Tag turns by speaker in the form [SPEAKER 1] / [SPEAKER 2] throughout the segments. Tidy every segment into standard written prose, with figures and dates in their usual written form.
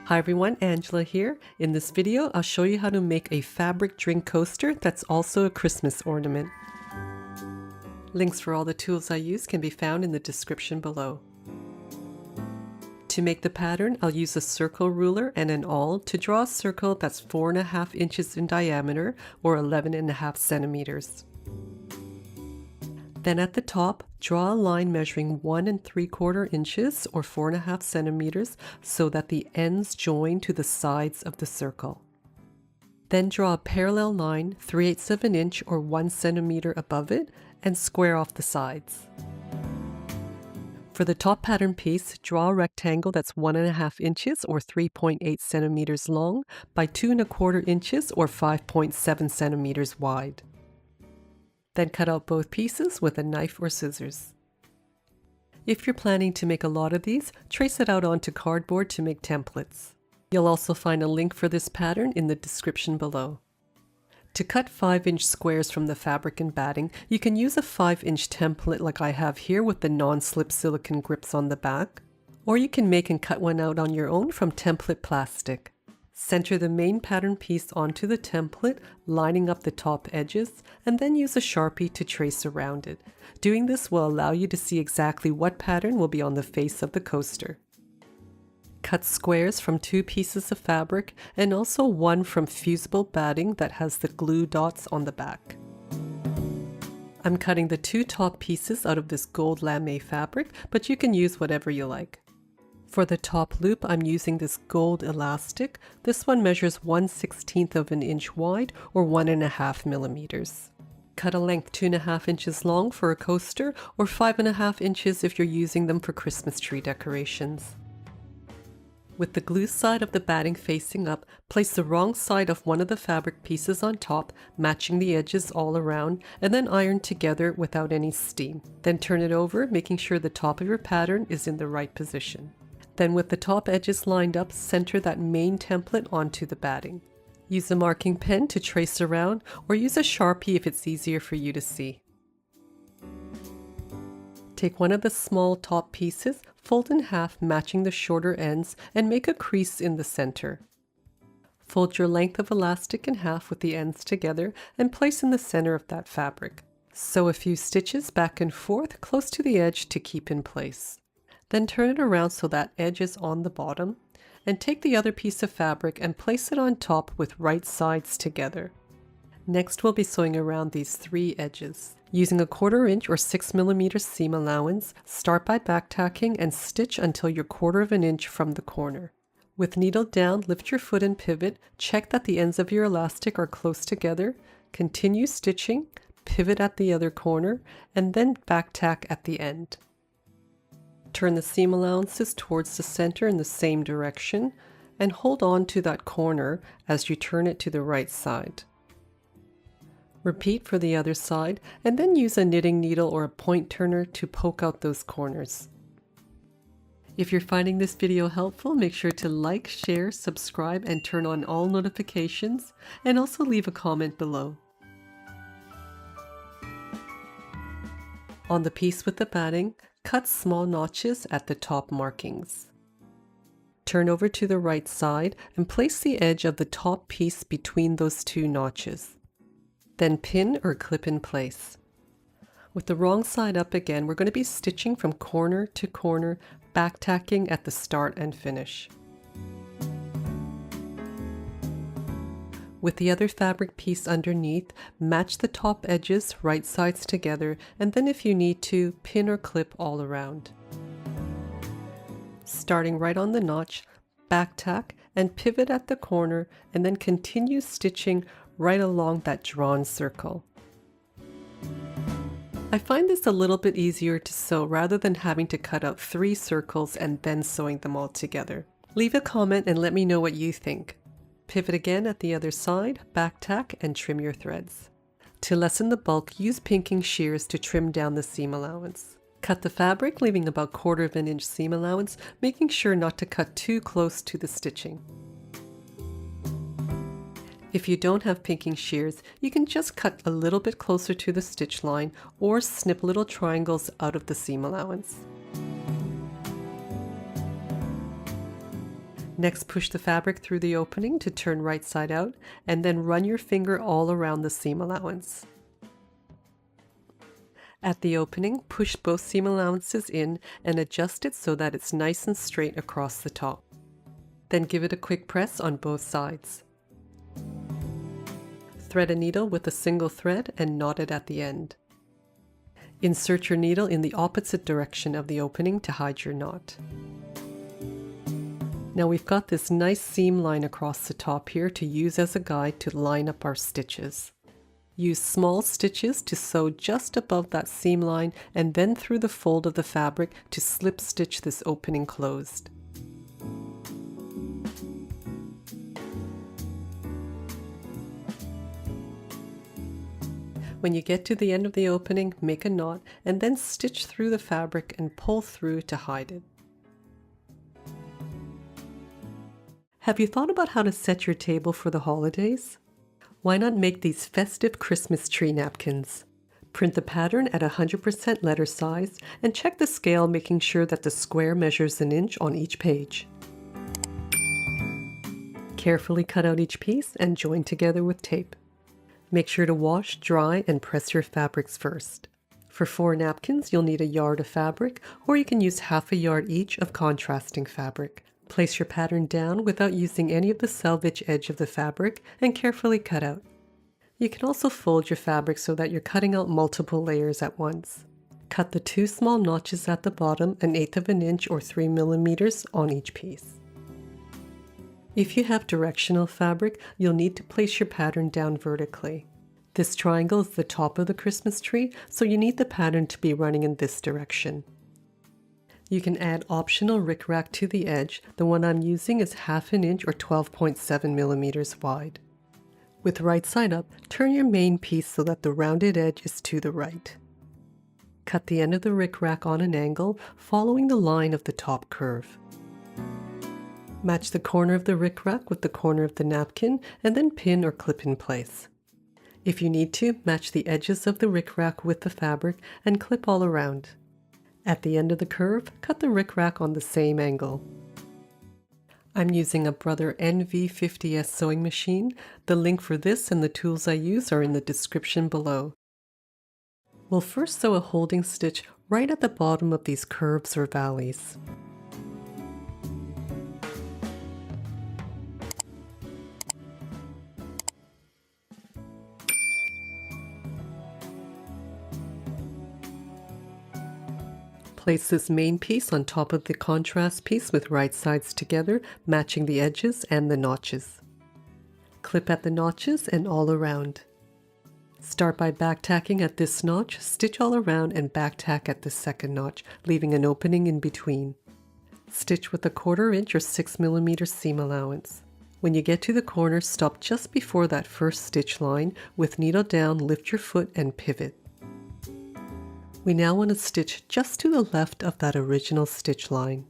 [SPEAKER 1] Hi everyone, Angela here. In this video, I'll show you how to make a fabric drink coaster that's also a Christmas ornament. Links for all the tools I use can be found in the description below. To make the pattern, I'll use a circle ruler and an awl to draw a circle that's 4.5 inches in diameter or 11.5 centimeters. Then at the top, draw a line measuring 1 3/4 inches or 4.5 centimeters so that the ends join to the sides of the circle. Then draw a parallel line 3/8 of an inch or 1 centimeter above it and square off the sides. For the top pattern piece, draw a rectangle that's 1.5 inches or 3.8 centimeters long by 2 1/4 inches or 5.7 centimeters wide. Then cut out both pieces with a knife or scissors. If you're planning to make a lot of these, trace it out onto cardboard to make templates. You'll also find a link for this pattern in the description below. To cut 5-inch squares from the fabric and batting, you can use a 5-inch template like I have here with the non-slip silicone grips on the back, or you can make and cut one out on your own from template plastic. Center the main pattern piece onto the template, lining up the top edges, and then use a Sharpie to trace around it. Doing this will allow you to see exactly what pattern will be on the face of the coaster. Cut squares from 2 pieces of fabric and also one from fusible batting that has the glue dots on the back. I'm cutting the 2 top pieces out of this gold lame fabric, but you can use whatever you like. For the top loop, I'm using this gold elastic. This one measures 1/16 of an inch wide or 1.5 millimeters. Cut a length 2.5 inches long for a coaster or 5.5 inches if you're using them for Christmas tree decorations. With the glue side of the batting facing up, place the wrong side of one of the fabric pieces on top, matching the edges all around, and then iron together without any steam. Then turn it over, making sure the top of your pattern is in the right position. Then with the top edges lined up, center that main template onto the batting. Use a marking pen to trace around, or use a Sharpie if it's easier for you to see. Take one of the small top pieces, fold in half matching the shorter ends, and make a crease in the center. Fold your length of elastic in half with the ends together and place in the center of that fabric. Sew a few stitches back and forth close to the edge to keep in place. Then turn it around so that edge is on the bottom, and take the other piece of fabric and place it on top with right sides together. Next we'll be sewing around these 3 edges. Using a 1/4 inch or 6 millimeter seam allowance, start by backtacking and stitch until you're 1/4 of an inch from the corner. With needle down, lift your foot and pivot, check that the ends of your elastic are close together, continue stitching, pivot at the other corner, and then bacttack at the end. Turn the seam allowances towards the center in the same direction and hold on to that corner as you turn it to the right side. Repeat for the other side and then use a knitting needle or a point turner to poke out those corners. If you're finding this video helpful, make sure to like, share, subscribe, and turn on all notifications, and also leave a comment below. On the piece with the batting, cut small notches at the top markings. Turn over to the right side and place the edge of the top piece between those 2 notches. Then pin or clip in place. With the wrong side up again, we're going to be stitching from corner to corner, backtacking at the start and finish. With the other fabric piece underneath, match the top edges right sides together, and then if you need to, pin or clip all around. Starting right on the notch, bacttack and pivot at the corner, and then continue stitching right along that drawn circle. I find this a little bit easier to sew rather than having to cut out 3 circles and then sewing them all together. Leave a comment and let me know what you think. Pivot again at the other side, bacttack, and trim your threads. To lessen the bulk, use pinking shears to trim down the seam allowance. Cut the fabric, leaving about 1/4 of an inch seam allowance, making sure not to cut too close to the stitching. If you don't have pinking shears, you can just cut a little bit closer to the stitch line or snip little triangles out of the seam allowance. Next, push the fabric through the opening to turn right side out, and then run your finger all around the seam allowance. At the opening, push both seam allowances in and adjust it so that it's nice and straight across the top. Then give it a quick press on both sides. Thread a needle with a single thread and knot it at the end. Insert your needle in the opposite direction of the opening to hide your knot. Now we've got this nice seam line across the top here to use as a guide to line up our stitches. Use small stitches to sew just above that seam line and then through the fold of the fabric to slip stitch this opening closed. When you get to the end of the opening, make a knot and then stitch through the fabric and pull through to hide it. Have you thought about how to set your table for the holidays? Why not make these festive Christmas tree napkins? Print the pattern at 100% letter size and check the scale, making sure that the square measures an inch on each page. Carefully cut out each piece and join together with tape. Make sure to wash, dry, and press your fabrics first. For 4 napkins, you'll need a yard of fabric, or you can use half a yard each of contrasting fabric. Place your pattern down without using any of the selvage edge of the fabric and carefully cut out. You can also fold your fabric so that you're cutting out multiple layers at once. Cut the 2 small notches at the bottom 1/8 of an inch or 3 millimeters on each piece. If you have directional fabric, you'll need to place your pattern down vertically. This triangle is the top of the Christmas tree, so you need the pattern to be running in this direction. You can add optional rickrack to the edge. The one I'm using is 1/2 inch or 12.7 millimeters wide. With right side up, turn your main piece so that the rounded edge is to the right. Cut the end of the rickrack on an angle, following the line of the top curve. Match the corner of the rickrack with the corner of the napkin and then pin or clip in place. If you need to, match the edges of the rickrack with the fabric and clip all around. At the end of the curve, cut the rickrack on the same angle. I'm using a Brother NV50S sewing machine. The link for this and the tools I use are in the description below. We'll first sew a holding stitch right at the bottom of these curves or valleys. Place this main piece on top of the contrast piece with right sides together, matching the edges and the notches. Clip at the notches and all around. Start by back tacking at this notch, stitch all around and back tack at the second notch, leaving an opening in between. Stitch with a 1/4 inch or 6 millimeter seam allowance. When you get to the corner, stop just before that first stitch line. With needle down, lift your foot and pivot. We now want to stitch just to the left of that original stitch line.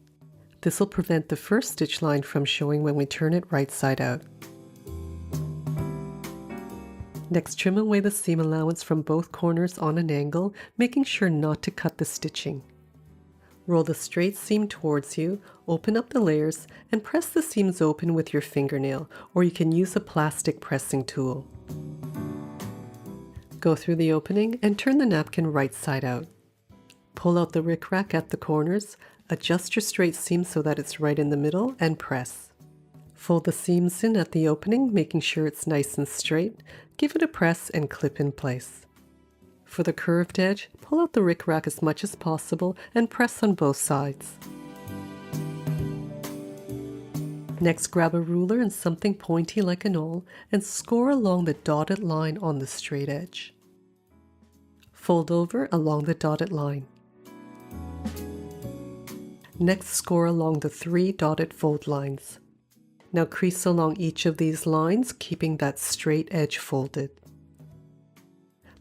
[SPEAKER 1] This will prevent the first stitch line from showing when we turn it right side out. Next, trim away the seam allowance from both corners on an angle, making sure not to cut the stitching. Roll the straight seam towards you, open up the layers, and press the seams open with your fingernail, or you can use a plastic pressing tool. Go through the opening and turn the napkin right side out. Pull out the rickrack at the corners, adjust your straight seam so that it's right in the middle, and press. Fold the seams in at the opening, making sure it's nice and straight. Give it a press and clip in place. For the curved edge, pull out the rickrack as much as possible and press on both sides. Next, grab a ruler and something pointy like an awl and score along the dotted line on the straight edge. Fold over along the dotted line. Next, score along the 3 dotted fold lines. Now crease along each of these lines, keeping that straight edge folded.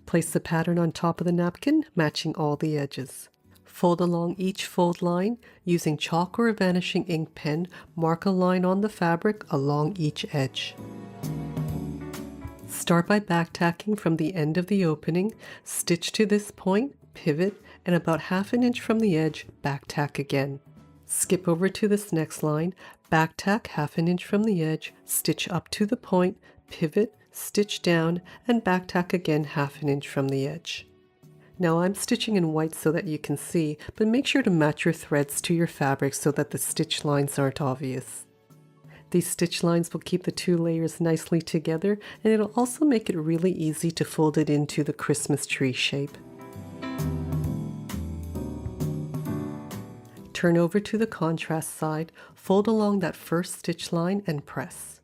[SPEAKER 1] Place the pattern on top of the napkin, matching all the edges. Fold along each fold line. Using chalk or a vanishing ink pen, mark a line on the fabric along each edge. Start by back tacking from the end of the opening, stitch to this point, pivot, and about 1/2 inch from the edge, back tack again. Skip over to this next line, back tack 1/2 inch from the edge, stitch up to the point, pivot, stitch down, and back tack again 1/2 inch from the edge. Now I'm stitching in white so that you can see, but make sure to match your threads to your fabric so that the stitch lines aren't obvious. These stitch lines will keep the two layers nicely together, and it'll also make it really easy to fold it into the Christmas tree shape. Turn over to the contrast side, fold along that first stitch line and press.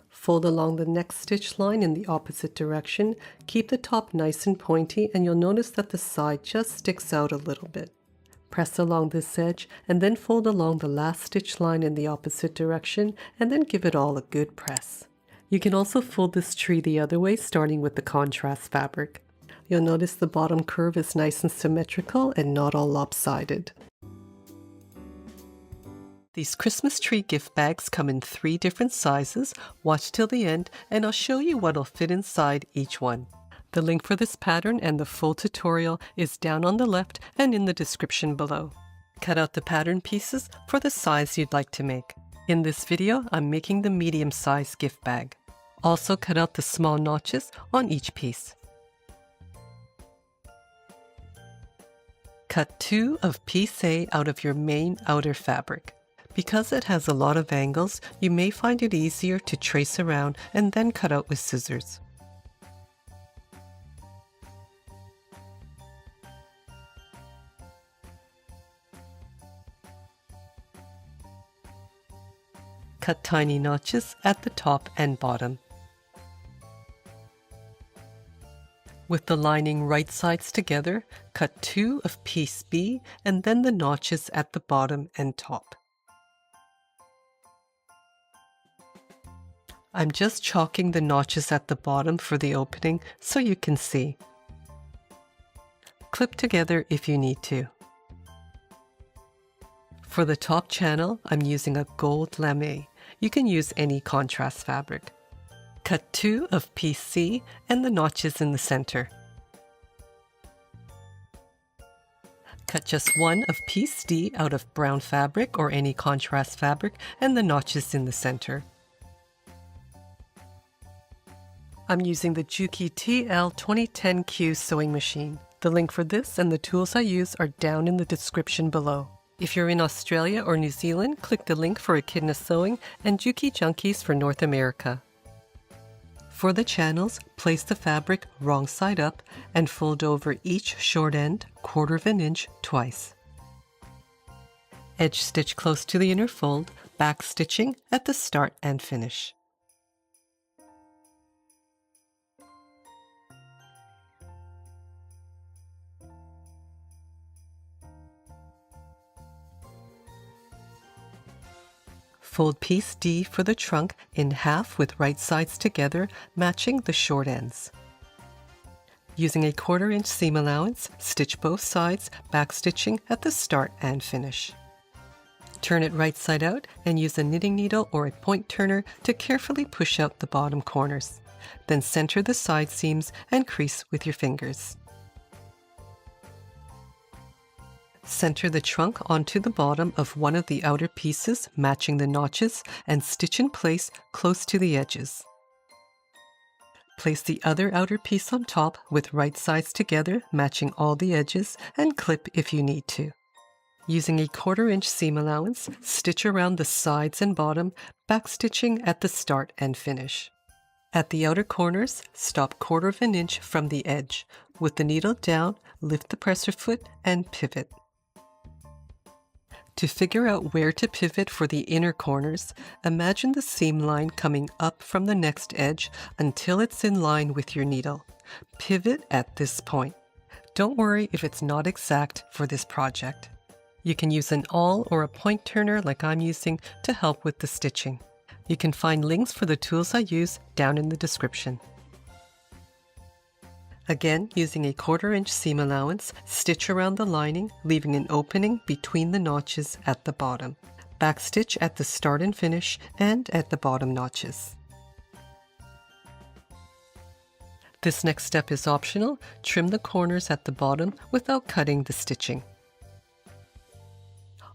[SPEAKER 1] Fold along the next stitch line in the opposite direction, keep the top nice and pointy, and you'll notice that the side just sticks out a little bit. Press along this edge and then fold along the last stitch line in the opposite direction and then give it all a good press. You can also fold this tree the other way, starting with the contrast fabric. You'll notice the bottom curve is nice and symmetrical and not all lopsided. These Christmas tree gift bags come in 3 different sizes. Watch till the end and I'll show you what'll fit inside each one. The link for this pattern and the full tutorial is down on the left and in the description below. Cut out the pattern pieces for the size you'd like to make. In this video, I'm making the medium-sized gift bag. Also cut out the small notches on each piece. Cut 2 of piece A out of your main outer fabric. Because it has a lot of angles, you may find it easier to trace around and then cut out with scissors. Cut tiny notches at the top and bottom. With the lining right sides together, cut 2 of piece B and then the notches at the bottom and top. I'm just chalking the notches at the bottom for the opening so you can see. Clip together if you need to. For the top channel, I'm using a gold lame. You can use any contrast fabric. Cut 2 of piece C and the notches in the center. Cut just 1 of piece D out of brown fabric or any contrast fabric and the notches in the center. I'm using the Juki TL-2010Q sewing machine. The link for this and the tools I use are down in the description below. If you're in Australia or New Zealand, click the link for Echidna Sewing and Juki Junkies for North America. For the channels, place the fabric wrong side up and fold over each short end 1/4 inch twice. Edge stitch close to the inner fold, back stitching at the start and finish. Fold piece D for the trunk in half with right sides together, matching the short ends. Using a 1/4 inch seam allowance, stitch both sides, back stitching at the start and finish. Turn it right side out and use a knitting needle or a point turner to carefully push out the bottom corners. Then center the side seams and crease with your fingers. Center the trunk onto the bottom of one of the outer pieces, matching the notches, and stitch in place close to the edges. Place the other outer piece on top with right sides together, matching all the edges, and clip if you need to. Using a 1/4 inch seam allowance, stitch around the sides and bottom, back stitching at the start and finish. At the outer corners, stop 1/4 inch from the edge. With the needle down, lift the presser foot and pivot. To figure out where to pivot for the inner corners, imagine the seam line coming up from the next edge until it's in line with your needle. Pivot at this point. Don't worry if it's not exact for this project. You can use an awl or a point turner like I'm using to help with the stitching. You can find links for the tools I use down in the description. Again, using a 1/4 inch seam allowance, stitch around the lining, leaving an opening between the notches at the bottom. Backstitch at the start and finish and at the bottom notches. This next step is optional. Trim the corners at the bottom without cutting the stitching.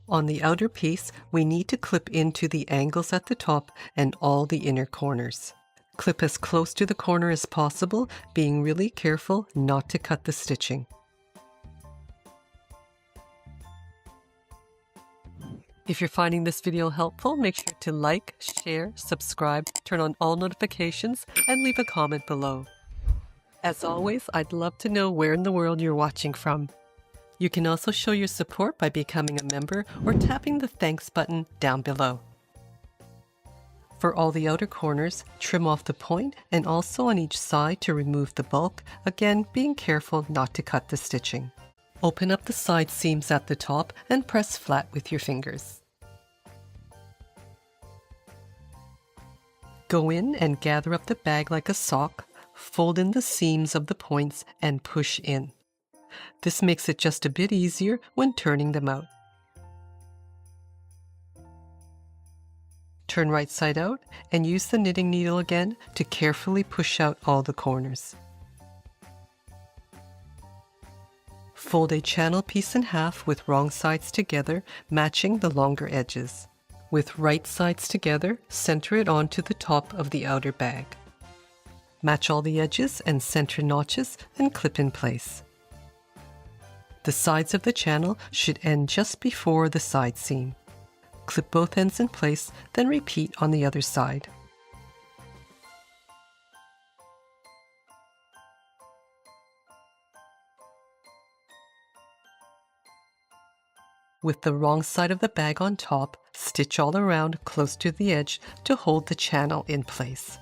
[SPEAKER 1] On the outer piece, we need to clip into the angles at the top and all the inner corners. Clip as close to the corner as possible, being really careful not to cut the stitching. If you're finding this video helpful, make sure to like, share, subscribe, turn on all notifications, and leave a comment below. As always, I'd love to know where in the world you're watching from. You can also show your support by becoming a member or tapping the thanks button down below. For all the outer corners, trim off the point and also on each side to remove the bulk, again being careful not to cut the stitching. Open up the side seams at the top and press flat with your fingers. Go in and gather up the bag like a sock, fold in the seams of the points and push in. This makes it just a bit easier when turning them out. Turn right side out and use the knitting needle again to carefully push out all the corners. Fold a channel piece in half with wrong sides together, matching the longer edges. With right sides together, center it onto the top of the outer bag. Match all the edges and center notches and clip in place. The sides of the channel should end just before the side seam. Clip both ends in place, then repeat on the other side. With the wrong side of the bag on top, stitch all around close to the edge to hold the channel in place.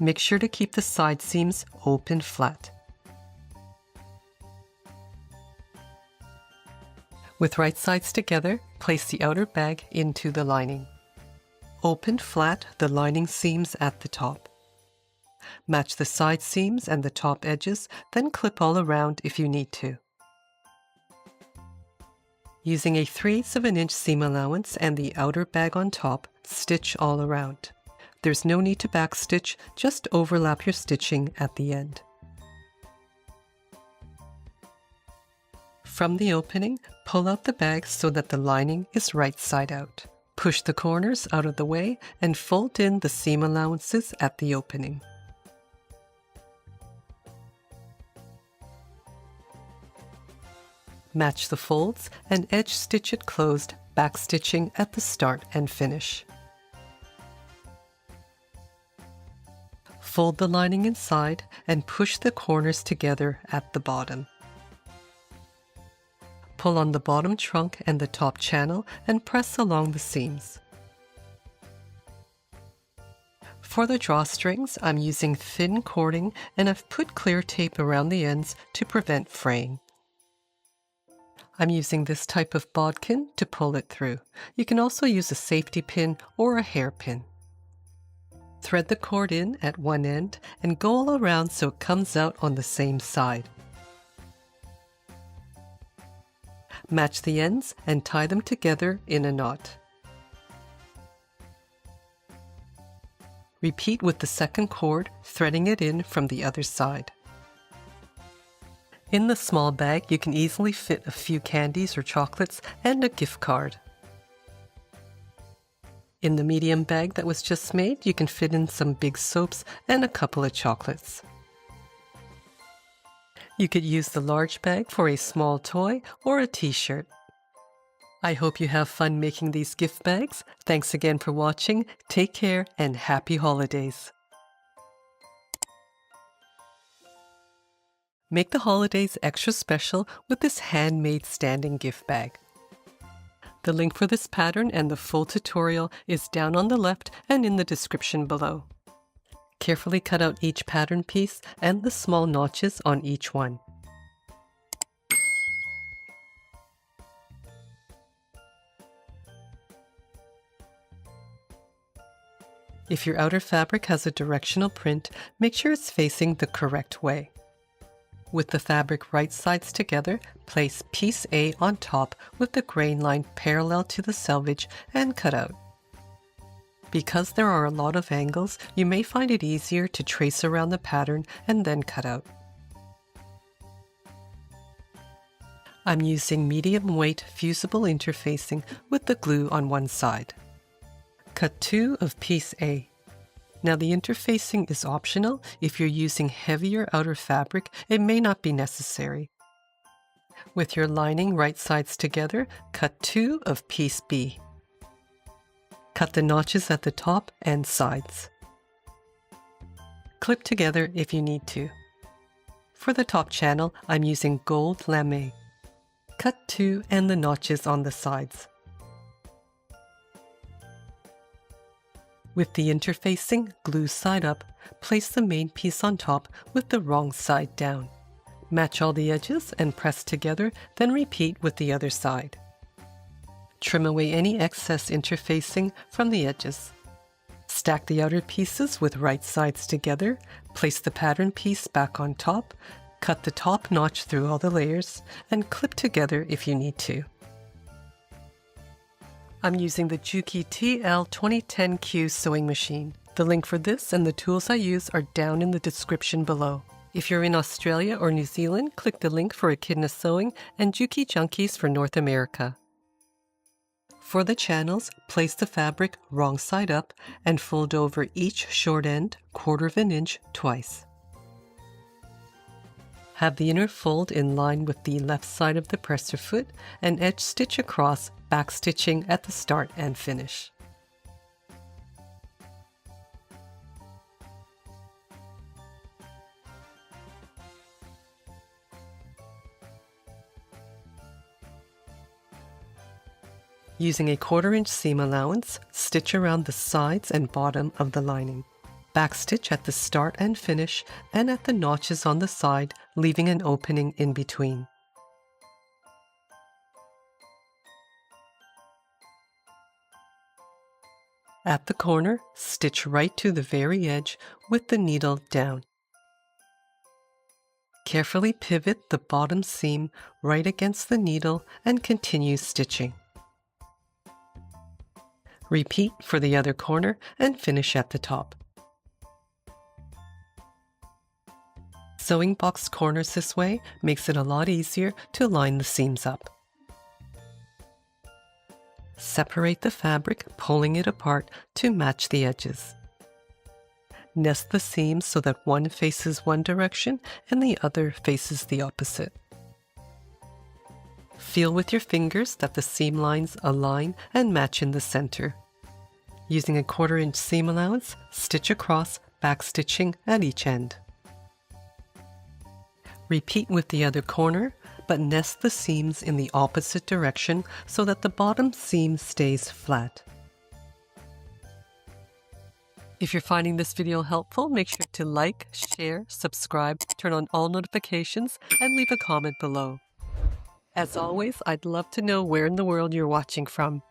[SPEAKER 1] Make sure to keep the side seams open flat. With right sides together, place the outer bag into the lining. Open flat the lining seams at the top. Match the side seams and the top edges, then clip all around if you need to. Using a 3/8 of an inch seam allowance and the outer bag on top, stitch all around. There's no need to backstitch, just overlap your stitching at the end. From the opening, pull out the bag so that the lining is right side out. Push the corners out of the way and fold in the seam allowances at the opening. Match the folds and edge stitch it closed, backstitching at the start and finish. Fold the lining inside and push the corners together at the bottom. Pull on the bottom trunk and the top channel and press along the seams. For the drawstrings, I'm using thin cording and I've put clear tape around the ends to prevent fraying. I'm using this type of bodkin to pull it through. You can also use a safety pin or a hairpin. Thread the cord in at one end and go all around so it comes out on the same side. Match the ends and tie them together in a knot. Repeat with the second cord, threading it in from the other side. In the small bag, you can easily fit a few candies or chocolates and a gift card. In the medium bag that was just made, you can fit in some big soaps and a couple of chocolates. You could use the large bag for a small toy or a t-shirt. I hope you have fun making these gift bags. Thanks again for watching. Take care and happy holidays. Make the holidays extra special with this handmade standing gift bag. The link for this pattern and the full tutorial is down on the left and in the description below. Carefully cut out each pattern piece and the small notches on each one. If your outer fabric has a directional print, make sure it's facing the correct way. With the fabric right sides together, place piece A on top with the grain line parallel to the selvage and cut out. Because there are a lot of angles, you may find it easier to trace around the pattern and then cut out. I'm using medium weight fusible interfacing with the glue on one side. Cut 2 of piece A. Now the interfacing is optional. If you're using heavier outer fabric, it may not be necessary. With your lining right sides together, cut 2 of piece B. Cut the notches at the top and sides. Clip together if you need to. For the top channel, I'm using gold lame. Cut 2 and the notches on the sides. With the interfacing, glue side up, place the main piece on top with the wrong side down. Match all the edges and press together, then repeat with the other side. Trim away any excess interfacing from the edges. Stack the outer pieces with right sides together, place the pattern piece back on top, cut the top notch through all the layers, and clip together if you need to. I'm using the Juki TL-2010Q sewing machine. The link for this and the tools I use are down in the description below. If you're in Australia or New Zealand, click the link for Echidna Sewing and Juki Junkies for North America. For the channels, place the fabric wrong side up and fold over each short end 1/4 inch twice. Have the inner fold in line with the left side of the presser foot and edge stitch across, back stitching at the start and finish. Using a 1/4 inch seam allowance, stitch around the sides and bottom of the lining. Backstitch at the start and finish and at the notches on the side, leaving an opening in between. At the corner, stitch right to the very edge with the needle down. Carefully pivot the bottom seam right against the needle and continue stitching. Repeat for the other corner and finish at the top. Sewing box corners this way makes it a lot easier to line the seams up. Separate the fabric, pulling it apart to match the edges. Nest the seams so that one faces one direction and the other faces the opposite. Feel with your fingers that the seam lines align and match in the center. Using a 1/4 inch seam allowance, stitch across, back stitching at each end. Repeat with the other corner, but nest the seams in the opposite direction so that the bottom seam stays flat. If you're finding this video helpful, make sure to like, share, subscribe, turn on all notifications, and leave a comment below. As always, I'd love to know where in the world you're watching from.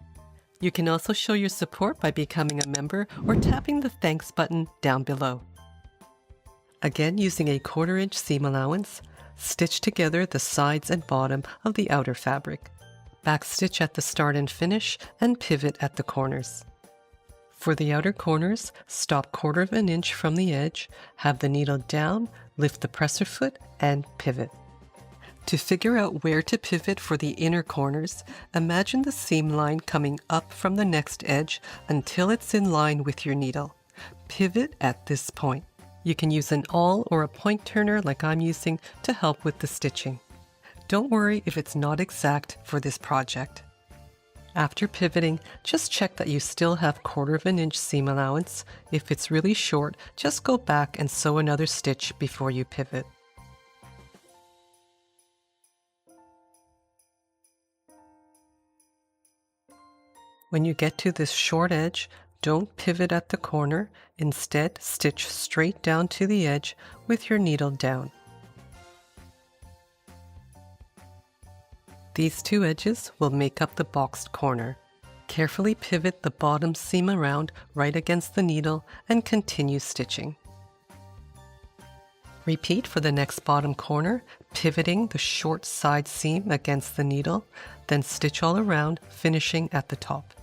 [SPEAKER 1] You can also show your support by becoming a member or tapping the thanks button down below. Again, using a 1/4 inch seam allowance, stitch together the sides and bottom of the outer fabric. Backstitch at the start and finish, and pivot at the corners. For the outer corners, stop 1/4 inch from the edge, have the needle down, lift the presser foot, and pivot. To figure out where to pivot for the inner corners, imagine the seam line coming up from the next edge until it's in line with your needle. Pivot at this point. You can use an awl or a point turner like I'm using to help with the stitching. Don't worry if it's not exact for this project. After pivoting, just check that you still have 1/4 inch seam allowance. If it's really short, just go back and sew another stitch before you pivot. When you get to this short edge, don't pivot at the corner. Instead, stitch straight down to the edge with your needle down. These two edges will make up the boxed corner. Carefully pivot the bottom seam around right against the needle and continue stitching. Repeat for the next bottom corner, pivoting the short side seam against the needle, then stitch all around, finishing at the top.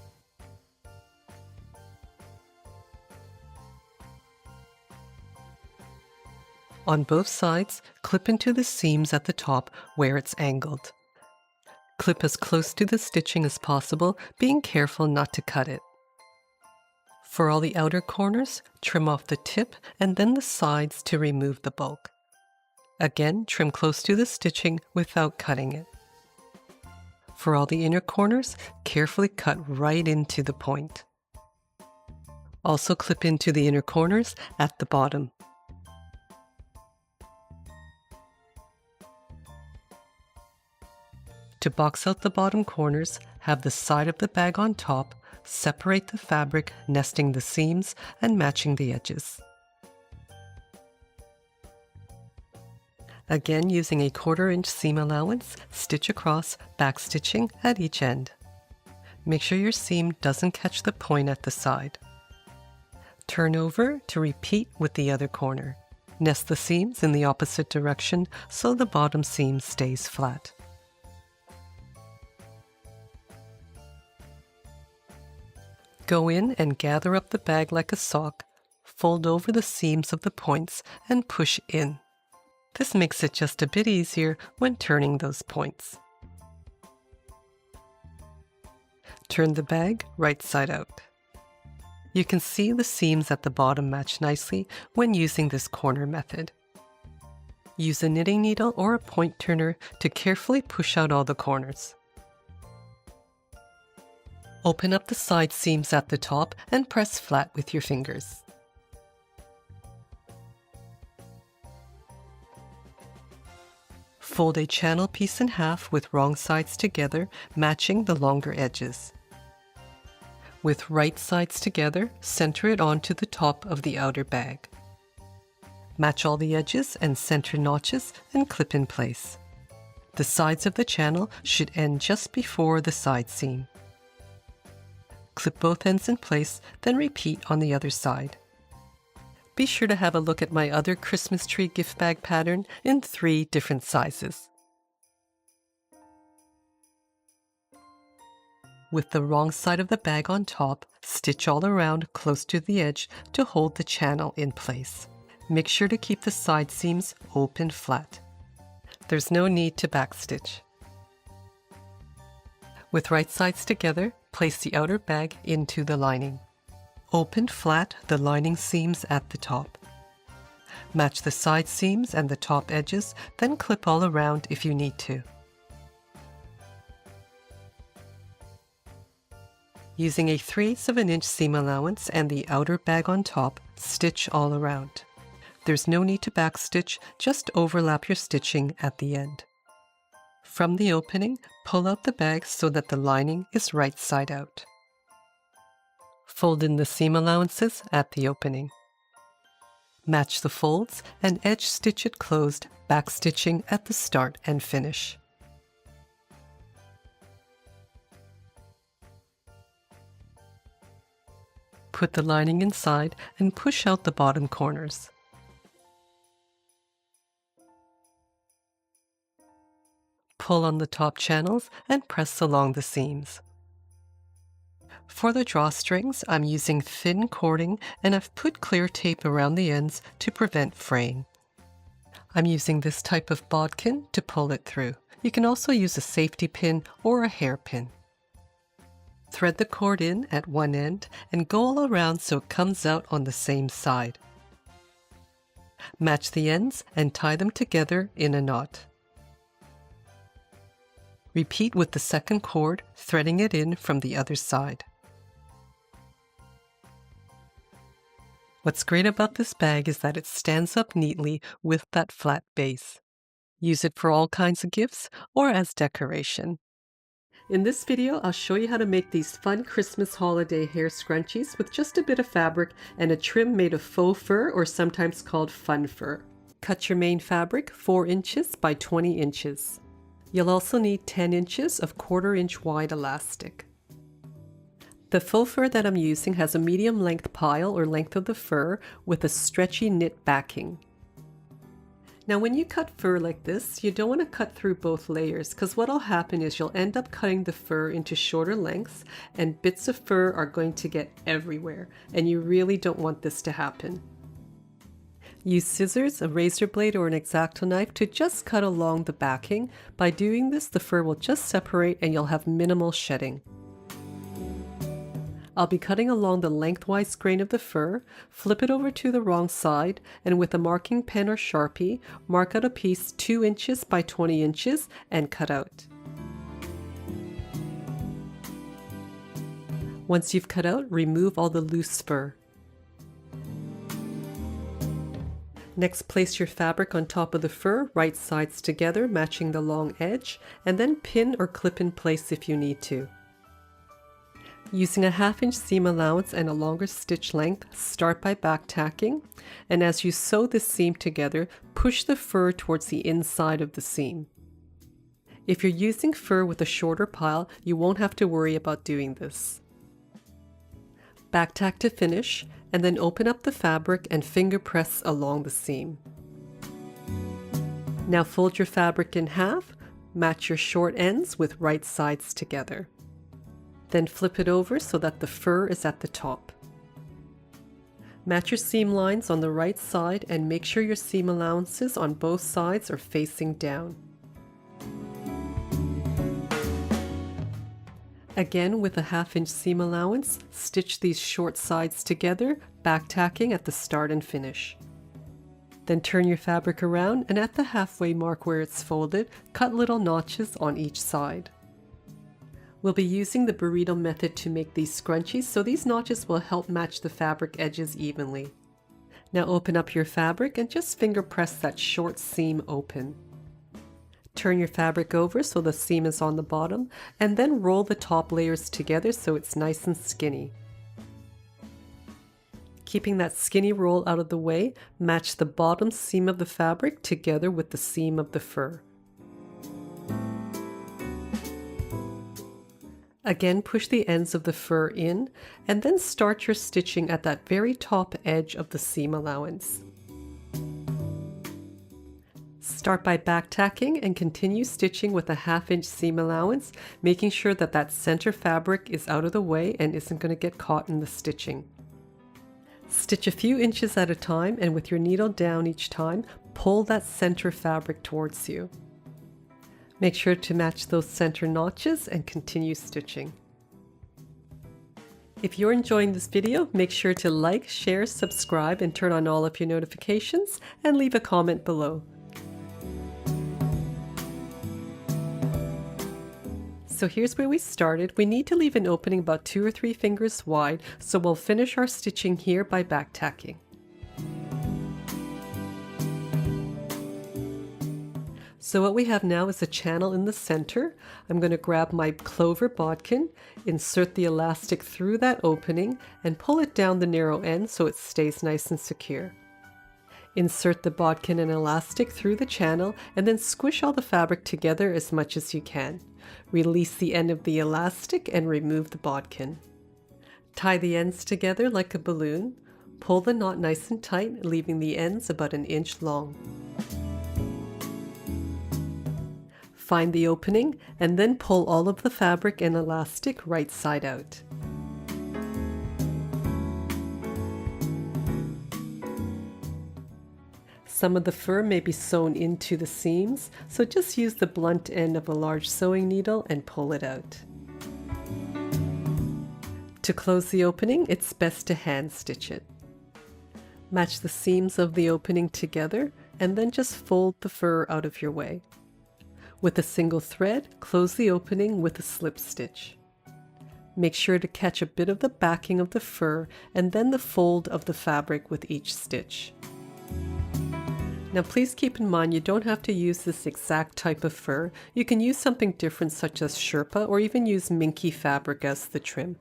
[SPEAKER 1] On both sides, clip into the seams at the top where it's angled. Clip as close to the stitching as possible, being careful not to cut it. For all the outer corners, trim off the tip and then the sides to remove the bulk. Again, trim close to the stitching without cutting it. For all the inner corners, carefully cut right into the point. Also clip into the inner corners at the bottom. To box out the bottom corners, have the side of the bag on top, separate the fabric, nesting the seams and matching the edges. Again, using a 1/4 inch seam allowance, stitch across, backstitching at each end. Make sure your seam doesn't catch the point at the side. Turn over to repeat with the other corner. Nest the seams in the opposite direction so the bottom seam stays flat. Go in and gather up the bag like a sock, fold over the seams of the points and push in. This makes it just a bit easier when turning those points. Turn the bag right side out. You can see the seams at the bottom match nicely when using this corner method. Use a knitting needle or a point turner to carefully push out all the corners. Open up the side seams at the top and press flat with your fingers. Fold a channel piece in half with wrong sides together, matching the longer edges. With right sides together, center it onto the top of the outer bag. Match all the edges and center notches and clip in place. The sides of the channel should end just before the side seam. Clip both ends in place, then repeat on the other side. Be sure to have a look at my other Christmas tree gift bag pattern in 3 different sizes. With the wrong side of the bag on top, stitch all around close to the edge to hold the channel in place. Make sure to keep the side seams open flat. There's no need to backstitch. With right sides together, place the outer bag into the lining. Open flat the lining seams at the top. Match the side seams and the top edges, then clip all around if you need to. Using a 3/8 of an inch seam allowance and the outer bag on top, stitch all around. There's no need to backstitch, just overlap your stitching at the end. From the opening, pull out the bag so that the lining is right side out. Fold in the seam allowances at the opening. Match the folds and edge stitch it closed, backstitching at the start and finish. Put the lining inside and push out the bottom corners. Pull on the top channels and press along the seams. For the drawstrings, I'm using thin cording and I've put clear tape around the ends to prevent fraying. I'm using this type of bodkin to pull it through. You can also use a safety pin or a hairpin. Thread the cord in at one end and go all around so it comes out on the same side. Match the ends and tie them together in a knot. Repeat with the second cord, threading it in from the other side. What's great about this bag is that it stands up neatly with that flat base. Use it for all kinds of gifts or as decoration. In this video, I'll show you how to make these fun Christmas holiday hair scrunchies with just a bit of fabric and a trim made of faux fur or sometimes called fun fur. Cut your main fabric 4 inches by 20 inches. You'll also need 10 inches of 1/4 inch wide elastic. The faux fur that I'm using has a medium length pile or length of the fur with a stretchy knit backing. Now when you cut fur like this, you don't want to cut through both layers because what'll happen is you'll end up cutting the fur into shorter lengths and bits of fur are going to get everywhere, and you really don't want this to happen. Use scissors, a razor blade, or an X-Acto knife to just cut along the backing. By doing this, the fur will just separate and you'll have minimal shedding. I'll be cutting along the lengthwise grain of the fur, flip it over to the wrong side, and with a marking pen or Sharpie, mark out a piece 2 inches by 20 inches and cut out. Once you've cut out, remove all the loose fur. Next, place your fabric on top of the fur, right sides together, matching the long edge, and then pin or clip in place if you need to. Using a 1/2 inch seam allowance and a longer stitch length, start by back tacking, and as you sew this seam together, push the fur towards the inside of the seam. If you're using fur with a shorter pile, you won't have to worry about doing this. Back tack to finish, and then open up the fabric and finger press along the seam. Now fold your fabric in half, match your short ends with right sides together. Then flip it over so that the fur is at the top. Match your seam lines on the right side and make sure your seam allowances on both sides are facing down. Again, with a 1/2 inch seam allowance, stitch these short sides together, back tacking at the start and finish. Then turn your fabric around and at the halfway mark where it's folded, cut little notches on each side. We'll be using the burrito method to make these scrunchies, so these notches will help match the fabric edges evenly. Now open up your fabric and just finger press that short seam open. Turn your fabric over so the seam is on the bottom, and then roll the top layers together so it's nice and skinny. Keeping that skinny roll out of the way, match the bottom seam of the fabric together with the seam of the fur. Again, push the ends of the fur in, and then start your stitching at that very top edge of the seam allowance. Start by back tacking and continue stitching with a 1/2 inch seam allowance, making sure that that center fabric is out of the way and isn't going to get caught in the stitching. Stitch a few inches at a time, and with your needle down each time, pull that center fabric towards you. Make sure to match those center notches and continue stitching. If you're enjoying this video, make sure to like, share, subscribe, and turn on all of your notifications, and leave a comment below. So here's where we started. We need to leave an opening about 2 or 3 fingers wide, so we'll finish our stitching here by back tacking. So what we have now is a channel in the center. I'm going to grab my clover bodkin, insert the elastic through that opening, and pull it down the narrow end so it stays nice and secure. Insert the bodkin and elastic through the channel, and then squish all the fabric together as much as you can. Release the end of the elastic and remove the bodkin. Tie the ends together like a balloon. Pull the knot nice and tight, leaving the ends about 1 inch long. Find the opening and then pull all of the fabric and elastic right side out. Some of the fur may be sewn into the seams, so just use the blunt end of a large sewing needle and pull it out. To close the opening, it's best to hand stitch it. Match the seams of the opening together and then just fold the fur out of your way. With a single thread, close the opening with a slip stitch. Make sure to catch a bit of the backing of the fur and then the fold of the fabric with each stitch. Now please keep in mind you don't have to use this exact type of fur. You can use something different such as Sherpa, or even use minky fabric as the trim.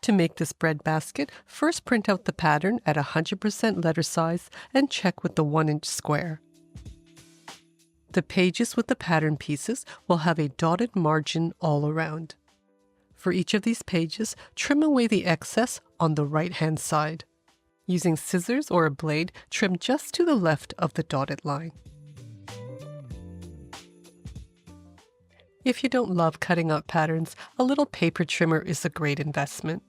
[SPEAKER 1] To make this bread basket, first print out the pattern at 100% letter size and check with the 1-inch square. The pages with the pattern pieces will have a dotted margin all around. For each of these pages, trim away the excess on the right-hand side. Using scissors or a blade, trim just to the left of the dotted line. If you don't love cutting out patterns, a little paper trimmer is a great investment.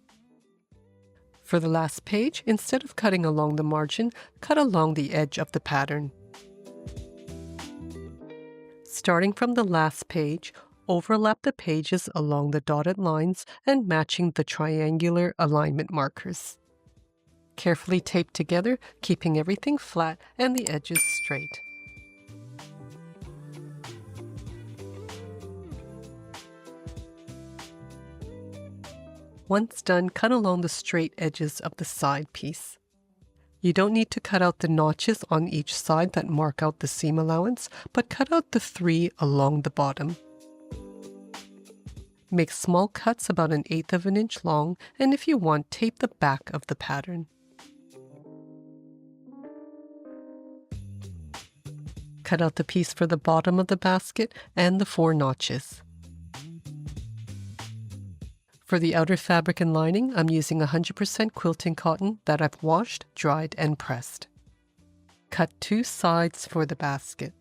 [SPEAKER 1] For the last page, instead of cutting along the margin, cut along the edge of the pattern. Starting from the last page, overlap the pages along the dotted lines and matching the triangular alignment markers. Carefully tape together, keeping everything flat and the edges straight. Once done, cut along the straight edges of the side piece. You don't need to cut out the notches on each side that mark out the seam allowance, but cut out the 3 along the bottom. Make small cuts about 1/8 of an inch long, and if you want, tape the back of the pattern. Cut out the piece for the bottom of the basket and the 4 notches. For the outer fabric and lining, I'm using 100% quilting cotton that I've washed, dried, and pressed. Cut 2 sides for the basket.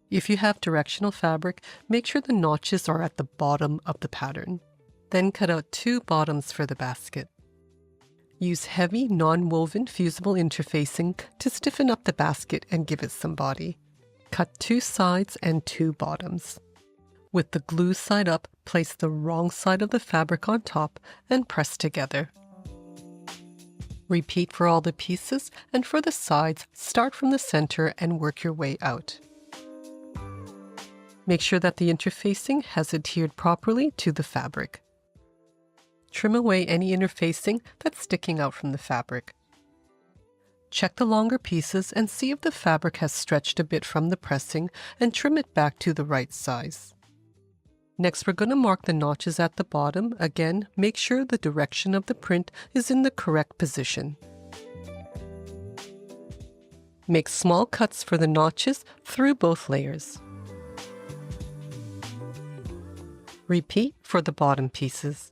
[SPEAKER 1] If you have directional fabric, make sure the notches are at the bottom of the pattern. Then cut out 2 bottoms for the basket. Use heavy, non-woven fusible interfacing to stiffen up the basket and give it some body. Cut 2 sides and 2 bottoms. With the glue side up, place the wrong side of the fabric on top and press together. Repeat for all the pieces, and for the sides, start from the center and work your way out. Make sure that the interfacing has adhered properly to the fabric. Trim away any interfacing that's sticking out from the fabric. Check the longer pieces and see if the fabric has stretched a bit from the pressing, and trim it back to the right size. Next, we're going to mark the notches at the bottom. Again, make sure the direction of the print is in the correct position. Make small cuts for the notches through both layers. Repeat for the bottom pieces.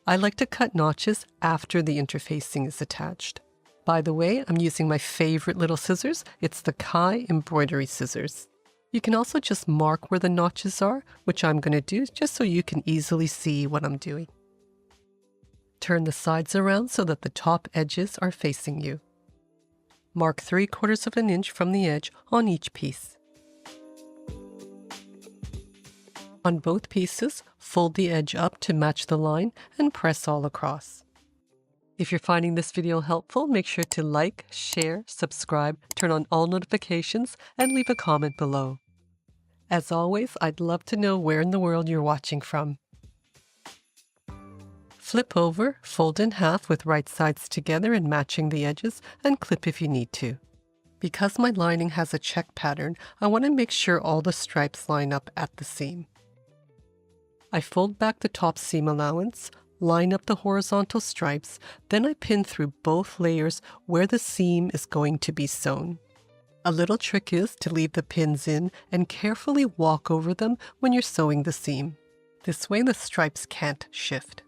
[SPEAKER 1] I like to cut notches after the interfacing is attached. By the way, I'm using my favorite little scissors. It's the Kai embroidery scissors. You can also just mark where the notches are, which I'm going to do just so you can easily see what I'm doing. Turn the sides around so that the top edges are facing you. Mark 3/4 of an inch from the edge on each piece. On both pieces, fold the edge up to match the line and press all across. If you're finding this video helpful, make sure to like, share, subscribe, turn on all notifications, and leave a comment below. As always, I'd love to know where in the world you're watching from. Flip over, fold in half with right sides together and matching the edges, and clip if you need to. Because my lining has a check pattern, I want to make sure all the stripes line up at the seam. I fold back the top seam allowance, line up the horizontal stripes, then I pin through both layers where the seam is going to be sewn. A little trick is to leave the pins in and carefully walk over them when you're sewing the seam. This way the stripes can't shift.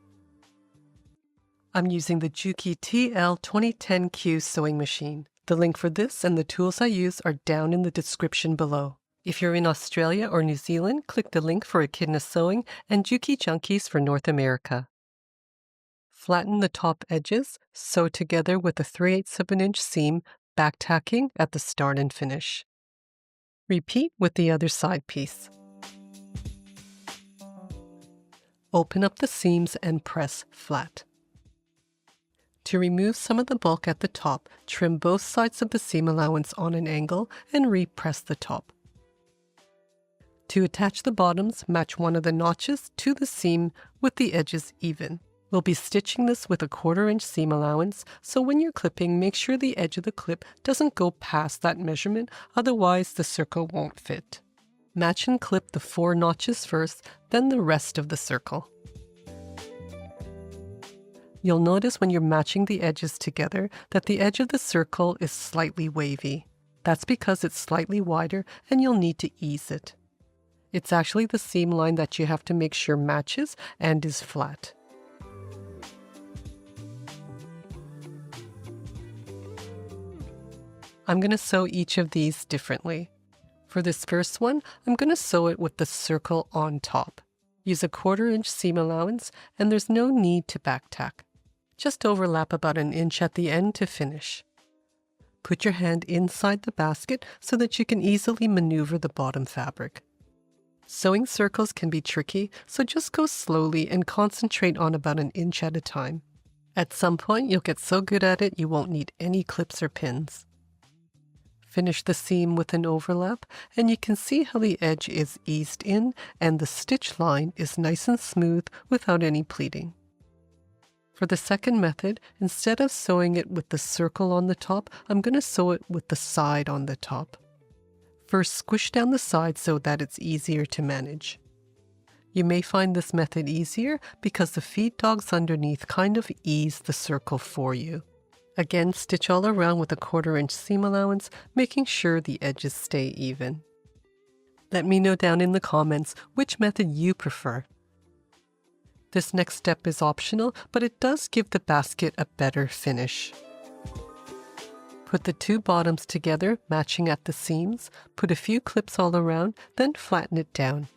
[SPEAKER 1] I'm using the Juki TL-2010Q sewing machine. The link for this and the tools I use are down in the description below. If you're in Australia or New Zealand, click the link for Echidna Sewing and Juki Junkies for North America. Flatten the top edges, sew together with a 3/8 of an inch seam, back tacking at the start and finish. Repeat with the other side piece. Open up the seams and press flat. To remove some of the bulk at the top, trim both sides of the seam allowance on an angle and repress the top. To attach the bottoms, match one of the notches to the seam with the edges even. We'll be stitching this with a 1/4 inch seam allowance, so when you're clipping, make sure the edge of the clip doesn't go past that measurement, otherwise the circle won't fit. Match and clip the 4 notches first, then the rest of the circle. You'll notice when you're matching the edges together that the edge of the circle is slightly wavy. That's because it's slightly wider and you'll need to ease it. It's actually the seam line that you have to make sure matches and is flat. I'm going to sew each of these differently. For this first one, I'm going to sew it with the circle on top. Use a 1/4 inch seam allowance, and there's no need to back tack. Just overlap about an inch at the end to finish. Put your hand inside the basket so that you can easily maneuver the bottom fabric. Sewing circles can be tricky, so just go slowly and concentrate on about an inch at a time. At some point, you'll get so good at it you won't need any clips or pins. Finish the seam with an overlap, and you can see how the edge is eased in and the stitch line is nice and smooth without any pleating. For the second method, instead of sewing it with the circle on the top, I'm going to sew it with the side on the top. First, squish down the side so that it's easier to manage. You may find this method easier because the feed dogs underneath kind of ease the circle for you. Again, stitch all around with a 1/4 inch seam allowance, making sure the edges stay even. Let me know down in the comments which method you prefer. This next step is optional, but it does give the basket a better finish. Put the two bottoms together, matching at the seams, put a few clips all around, then flatten it down.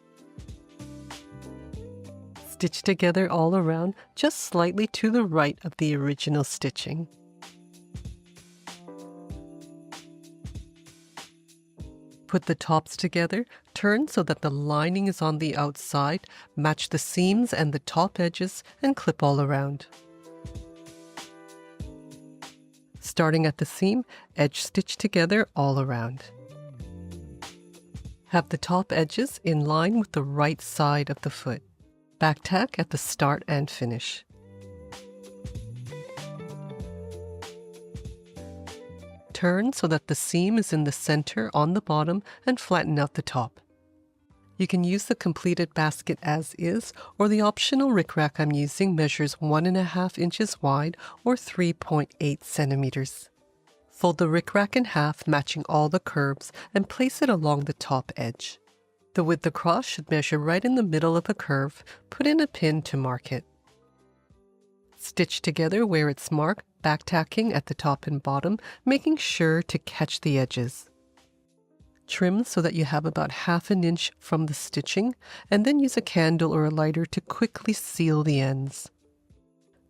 [SPEAKER 1] Stitch together all around, just slightly to the right of the original stitching. Put the tops together, turn so that the lining is on the outside, match the seams and the top edges, and clip all around. Starting at the seam, edge stitch together all around. Have the top edges in line with the right side of the foot. Back tack at the start and finish. Turn so that the seam is in the center on the bottom and flatten out the top. You can use the completed basket as is, or the optional rickrack I'm using measures 1.5 inches wide or 3.8 centimeters. Fold the rickrack in half, matching all the curves, and place it along the top edge. The width across should measure right in the middle of the curve. Put in a pin to mark it. Stitch together where it's marked, back tacking at the top and bottom, making sure to catch the edges. Trim so that you have about 1/2 inch from the stitching, and then use a candle or a lighter to quickly seal the ends.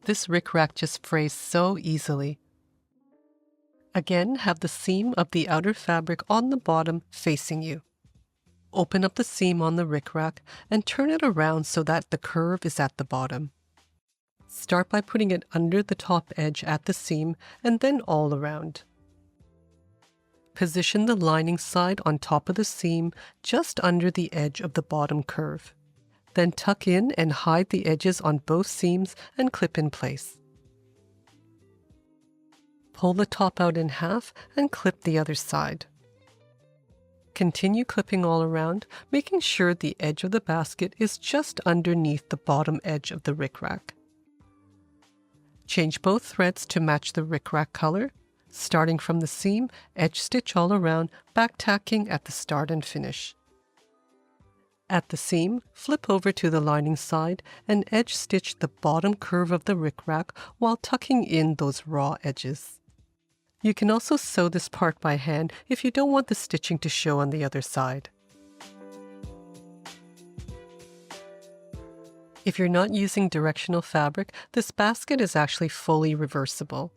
[SPEAKER 1] This rickrack just frays so easily. Again, have the seam of the outer fabric on the bottom facing you. Open up the seam on the rickrack and turn it around so that the curve is at the bottom. Start by putting it under the top edge at the seam and then all around. Position the lining side on top of the seam just under the edge of the bottom curve. Then tuck in and hide the edges on both seams and clip in place. Pull the top out in half and clip the other side. Continue clipping all around, making sure the edge of the basket is just underneath the bottom edge of the rickrack. Change both threads to match the rickrack color. Starting from the seam, edge stitch all around, back tacking at the start and finish. At the seam, flip over to the lining side and edge stitch the bottom curve of the rickrack while tucking in those raw edges. You can also sew this part by hand if you don't want the stitching to show on the other side. If you're not using directional fabric, this basket is actually fully reversible.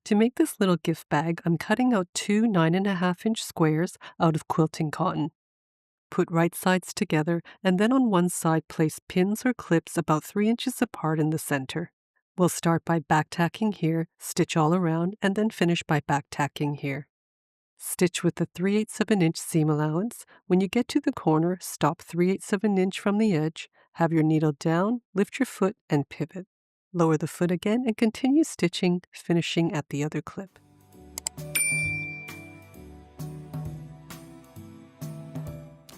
[SPEAKER 1] To make this little gift bag, I'm cutting out two 9.5 inch squares out of quilting cotton. Put right sides together, and then on one side place pins or clips about 3 inches apart in the center. We'll start by back tacking here, stitch all around, and then finish by back tacking here. Stitch with the 3/8 of an inch seam allowance. When you get to the corner, stop 3/8 of an inch from the edge, have your needle down, lift your foot, and pivot. Lower the foot again and continue stitching, finishing at the other clip.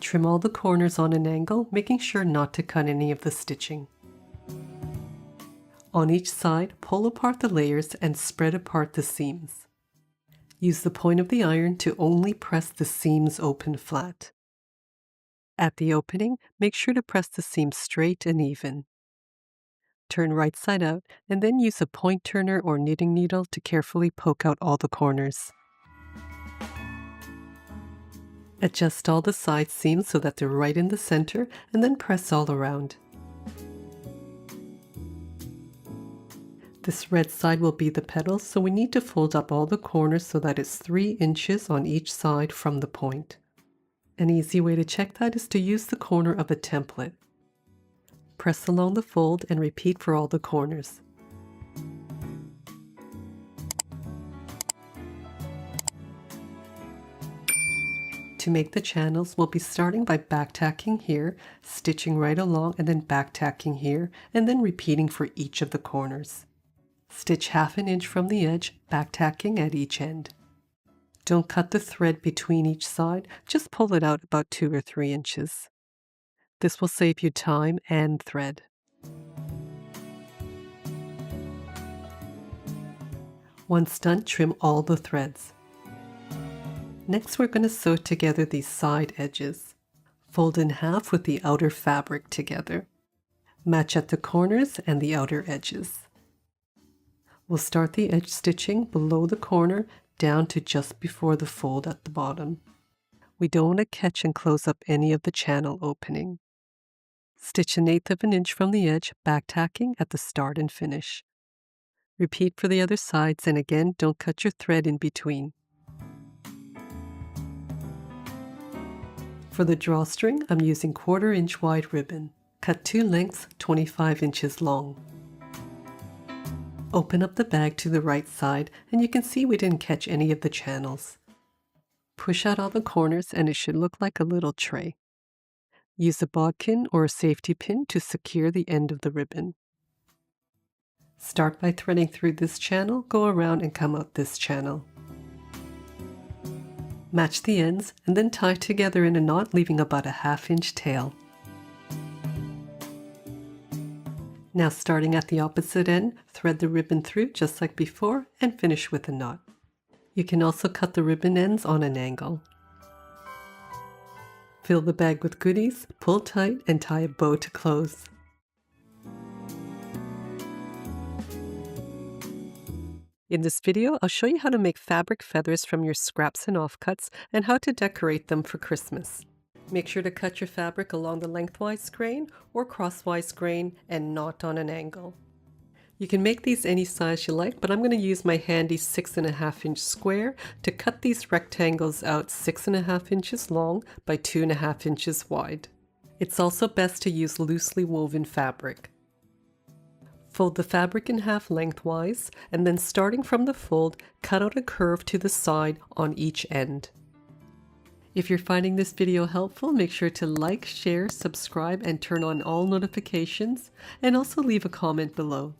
[SPEAKER 1] Trim all the corners on an angle, making sure not to cut any of the stitching. On each side, pull apart the layers and spread apart the seams. Use the point of the iron to only press the seams open flat. At the opening, make sure to press the seam straight and even. Turn right side out, and then use a point turner or knitting needle to carefully poke out all the corners. Adjust all the side seams so that they're right in the center, and then press all around. This red side will be the petals, so we need to fold up all the corners so that it's 3 inches on each side from the point. An easy way to check that is to use the corner of a template. Press along the fold and repeat for all the corners. To make the channels, we'll be starting by backtacking here, stitching right along, and then backtacking here, and then repeating for each of the corners. Stitch 1/2 inch from the edge, backtacking at each end. Don't cut the thread between each side, just pull it out about 2 or 3 inches. This will save you time and thread. Once done, trim all the threads. Next, we're going to sew together these side edges. Fold in half with the outer fabric together. Match at the corners and the outer edges. We'll start the edge stitching below the corner down to just before the fold at the bottom. We don't want to catch and close up any of the channel opening. Stitch 1/8 inch from the edge, backtacking at the start and finish. Repeat for the other sides, and again, don't cut your thread in between. For the drawstring, I'm using 1/4 inch wide ribbon. Cut 2 lengths 25 inches long. Open up the bag to the right side, and you can see we didn't catch any of the channels. Push out all the corners and it should look like a little tray. Use a bodkin or a safety pin to secure the end of the ribbon. Start by threading through this channel, go around and come out this channel. Match the ends and then tie together in a knot, leaving about a 1/2 inch tail. Now starting at the opposite end, thread the ribbon through just like before and finish with a knot. You can also cut the ribbon ends on an angle. Fill the bag with goodies, pull tight, and tie a bow to close. In this video, I'll show you how to make fabric feathers from your scraps and offcuts and how to decorate them for Christmas. Make sure to cut your fabric along the lengthwise grain or crosswise grain and not on an angle. You can make these any size you like, but I'm going to use my handy 6.5 inch square to cut these rectangles out 6.5 inches long by 2.5 inches wide. It's also best to use loosely woven fabric. Fold the fabric in half lengthwise, and then starting from the fold, cut out a curve to the side on each end. If you're finding this video helpful, make sure to like, share, subscribe, and turn on all notifications, and also leave a comment below.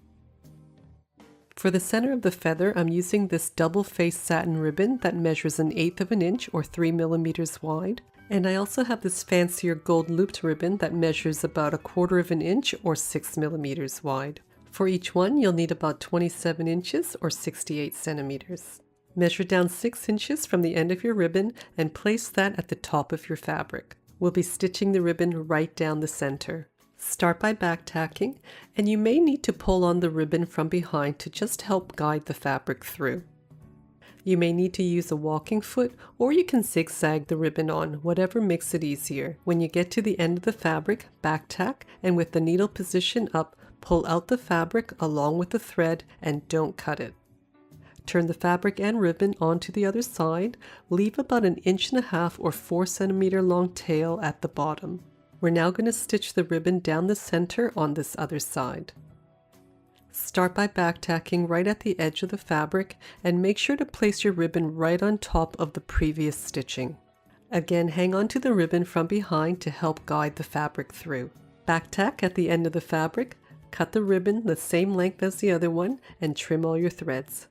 [SPEAKER 1] For the center of the feather, I'm using this double-faced satin ribbon that measures 1/8 inch or 3 millimeters wide. And I also have this fancier gold looped ribbon that measures about 1/4 inch or 6 millimeters wide. For each one, you'll need about 27 inches or 68 centimeters. Measure down 6 inches from the end of your ribbon and place that at the top of your fabric. We'll be stitching the ribbon right down the center. Start by backtacking, and you may need to pull on the ribbon from behind to just help guide the fabric through. You may need to use a walking foot, or you can zigzag the ribbon on, whatever makes it easier. When you get to the end of the fabric, bacttack, and with the needle position up, pull out the fabric along with the thread and don't cut it. Turn the fabric and ribbon onto the other side, leave about 1.5 inches or 4 centimeter long tail at the bottom. We're now going to stitch the ribbon down the center on this other side. Start by backtacking right at the edge of the fabric and make sure to place your ribbon right on top of the previous stitching. Again, hang on to the ribbon from behind to help guide the fabric through. Bacttack at the end of the fabric, cut the ribbon the same length as the other one, and trim all your threads.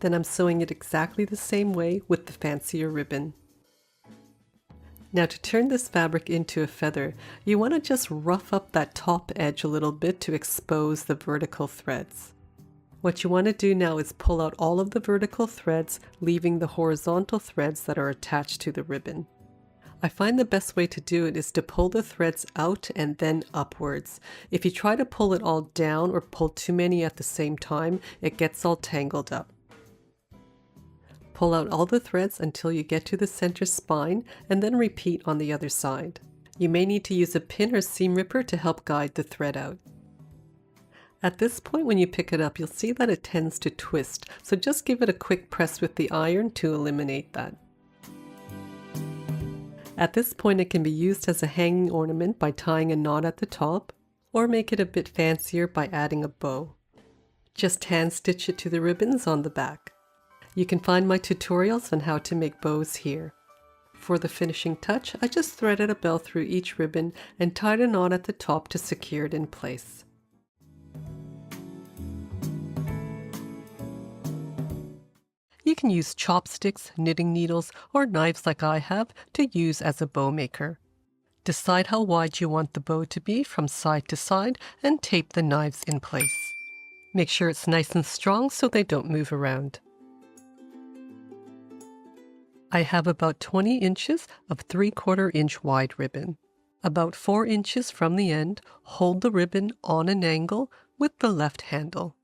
[SPEAKER 1] Then I'm sewing it exactly the same way with the fancier ribbon. Now to turn this fabric into a feather, you want to just rough up that top edge a little bit to expose the vertical threads. What you want to do now is pull out all of the vertical threads, leaving the horizontal threads that are attached to the ribbon. I find the best way to do it is to pull the threads out and then upwards. If you try to pull it all down or pull too many at the same time, it gets all tangled up. Pull out all the threads until you get to the center spine and then repeat on the other side. You may need to use a pin or seam ripper to help guide the thread out. At this point, when you pick it up, you'll see that it tends to twist, so just give it a quick press with the iron to eliminate that. At this point, it can be used as a hanging ornament by tying a knot at the top, or make it a bit fancier by adding a bow. Just hand stitch it to the ribbons on the back. You can find my tutorials on how to make bows here. For the finishing touch, I just threaded a bell through each ribbon and tied a knot at the top to secure it in place. You can use chopsticks, knitting needles, or knives like I have to use as a bow maker. Decide how wide you want the bow to be from side to side and tape the knives in place. Make sure it's nice and strong so they don't move around. I have about 20 inches of 3/4 inch wide ribbon. About 4 inches from the end, hold the ribbon on an angle with the left handle.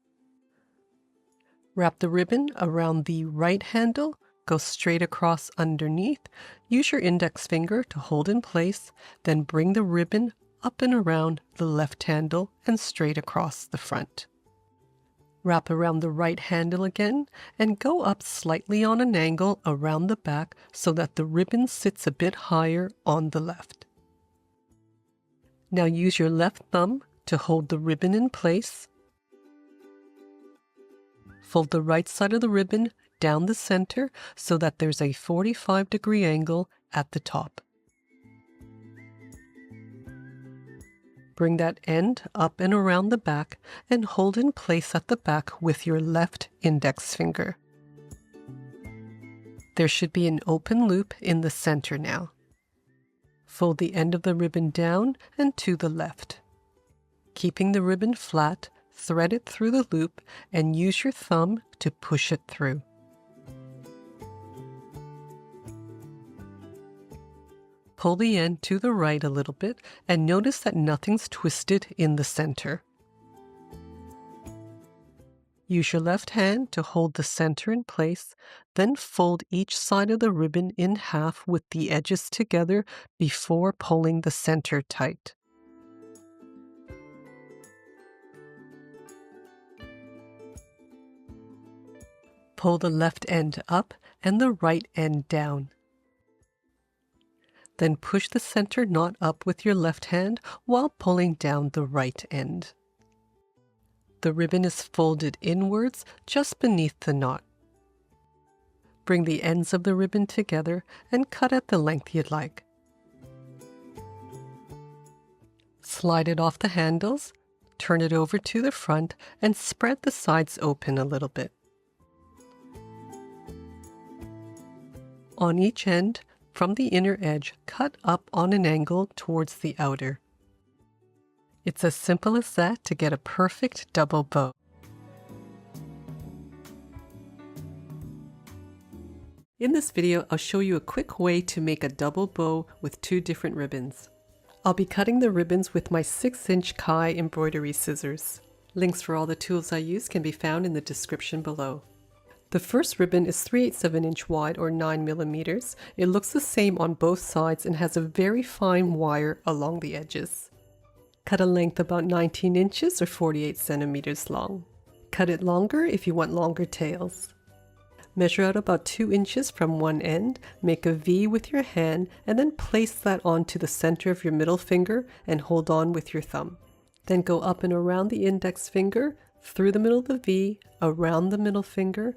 [SPEAKER 1] Wrap the ribbon around the right handle, go straight across underneath, use your index finger to hold in place, then bring the ribbon up and around the left handle and straight across the front. Wrap around the right handle again and go up slightly on an angle around the back so that the ribbon sits a bit higher on the left. Now use your left thumb to hold the ribbon in place. Fold the right side of the ribbon down the center so that there's a 45-degree angle at the top. Bring that end up and around the back and hold in place at the back with your left index finger. There should be an open loop in the center now. Fold the end of the ribbon down and to the left. Keeping the ribbon flat, thread it through the loop and use your thumb to push it through. Pull the end to the right a little bit and notice that nothing's twisted in the center. Use your left hand to hold the center in place, then fold each side of the ribbon in half with the edges together before pulling the center tight. Pull the left end up and the right end down. Then push the center knot up with your left hand while pulling down the right end. The ribbon is folded inwards just beneath the knot. Bring the ends of the ribbon together and cut at the length you'd like. Slide it off the handles, turn it over to the front, and spread the sides open a little bit. On each end, from the inner edge, cut up on an angle towards the outer. It's as simple as that to get a perfect double bow. In this video, I'll show you a quick way to make a double bow with 2 different ribbons. I'll be cutting the ribbons with my 6-inch Kai embroidery scissors. Links for all the tools I use can be found in the description below. The first ribbon is 3/8 of an inch wide or 9 millimeters. It looks the same on both sides and has a very fine wire along the edges. Cut a length about 19 inches or 48 centimeters long. Cut it longer if you want longer tails. Measure out about 2 inches from one end, make a V with your hand, and then place that onto the center of your middle finger and hold on with your thumb. Then go up and around the index finger, through the middle of the V, around the middle finger,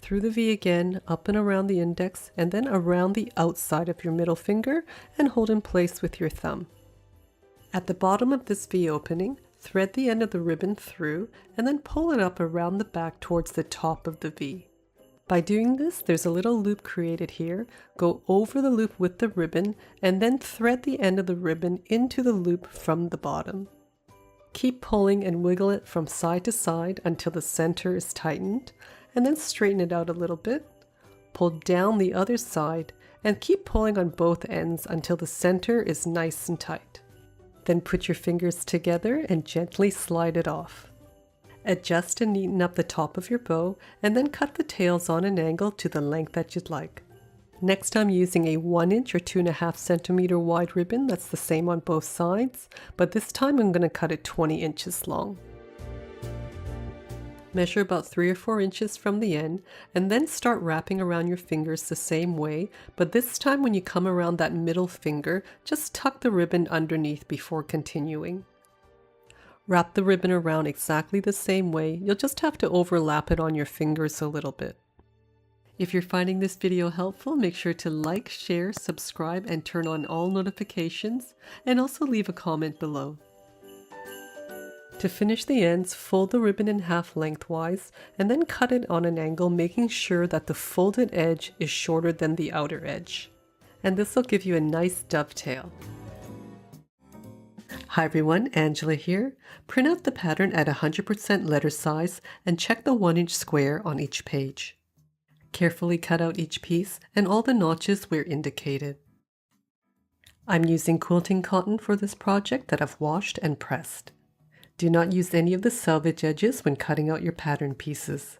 [SPEAKER 1] through the V again, up and around the index, and then around the outside of your middle finger and hold in place with your thumb. At the bottom of this V opening, thread the end of the ribbon through and then pull it up around the back towards the top of the V. By doing this, there's a little loop created here. Go over the loop with the ribbon and then thread the end of the ribbon into the loop from the bottom. Keep pulling and wiggle it from side to side until the center is tightened, and then straighten it out a little bit. Pull down the other side and keep pulling on both ends until the center is nice and tight. Then put your fingers together and gently slide it off. Adjust and neaten up the top of your bow and then cut the tails on an angle to the length that you'd like. Next, I'm using a 1 inch or 2.5 centimeter wide ribbon that's the same on both sides, but this time I'm going to cut it 20 inches long. Measure about 3 or 4 inches from the end, and then start wrapping around your fingers the same way, but this time when you come around that middle finger, just tuck the ribbon underneath before continuing. Wrap the ribbon around exactly the same way, you'll just have to overlap it on your fingers a little bit. If you're finding this video helpful, make sure to like, share, subscribe, and turn on all notifications, and also leave a comment below. To finish the ends, fold the ribbon in half lengthwise, and then cut it on an angle, making sure that the folded edge is shorter than the outer edge. And this will give you a nice dovetail. Hi everyone, Angela here. Print out the pattern at 100% letter size and check the 1-inch square on each page. Carefully cut out each piece and all the notches where indicated. I'm using quilting cotton for this project that I've washed and pressed. Do not use any of the selvage edges when cutting out your pattern pieces.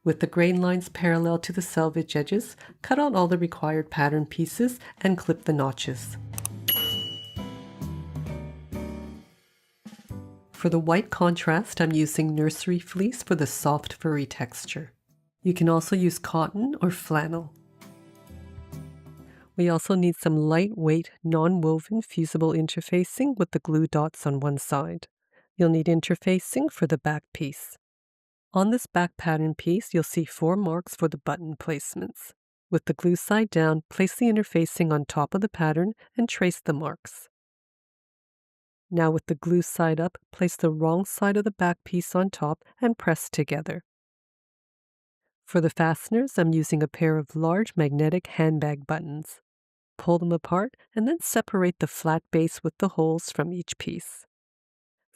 [SPEAKER 1] With the grain lines parallel to the selvage edges, cut out all the required pattern pieces and clip the notches. For the white contrast, I'm using nursery fleece for the soft furry texture. You can also use cotton or flannel. We also need some lightweight, non-woven fusible interfacing with the glue dots on one side. You'll need interfacing for the back piece. On this back pattern piece, you'll see 4 marks for the button placements. With the glue side down, place the interfacing on top of the pattern and trace the marks. Now with the glue side up, place the wrong side of the back piece on top and press together. For the fasteners, I'm using a pair of large magnetic handbag buttons. Pull them apart and then separate the flat base with the holes from each piece.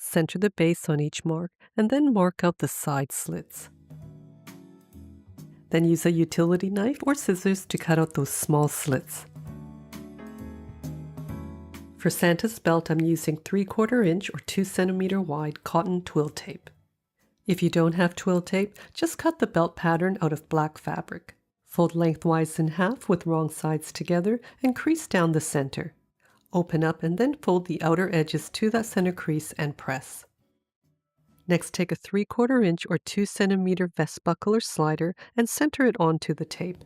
[SPEAKER 1] Center the base on each mark and then mark out the side slits. Then use a utility knife or scissors to cut out those small slits. For Santa's belt, I'm using 3/4 inch or 2 centimeter wide cotton twill tape. If you don't have twill tape, just cut the belt pattern out of black fabric. Fold lengthwise in half with wrong sides together and crease down the center. Open up and then fold the outer edges to that center crease and press. Next, take a 3/4 inch or 2 centimeter vest buckle or slider and center it onto the tape.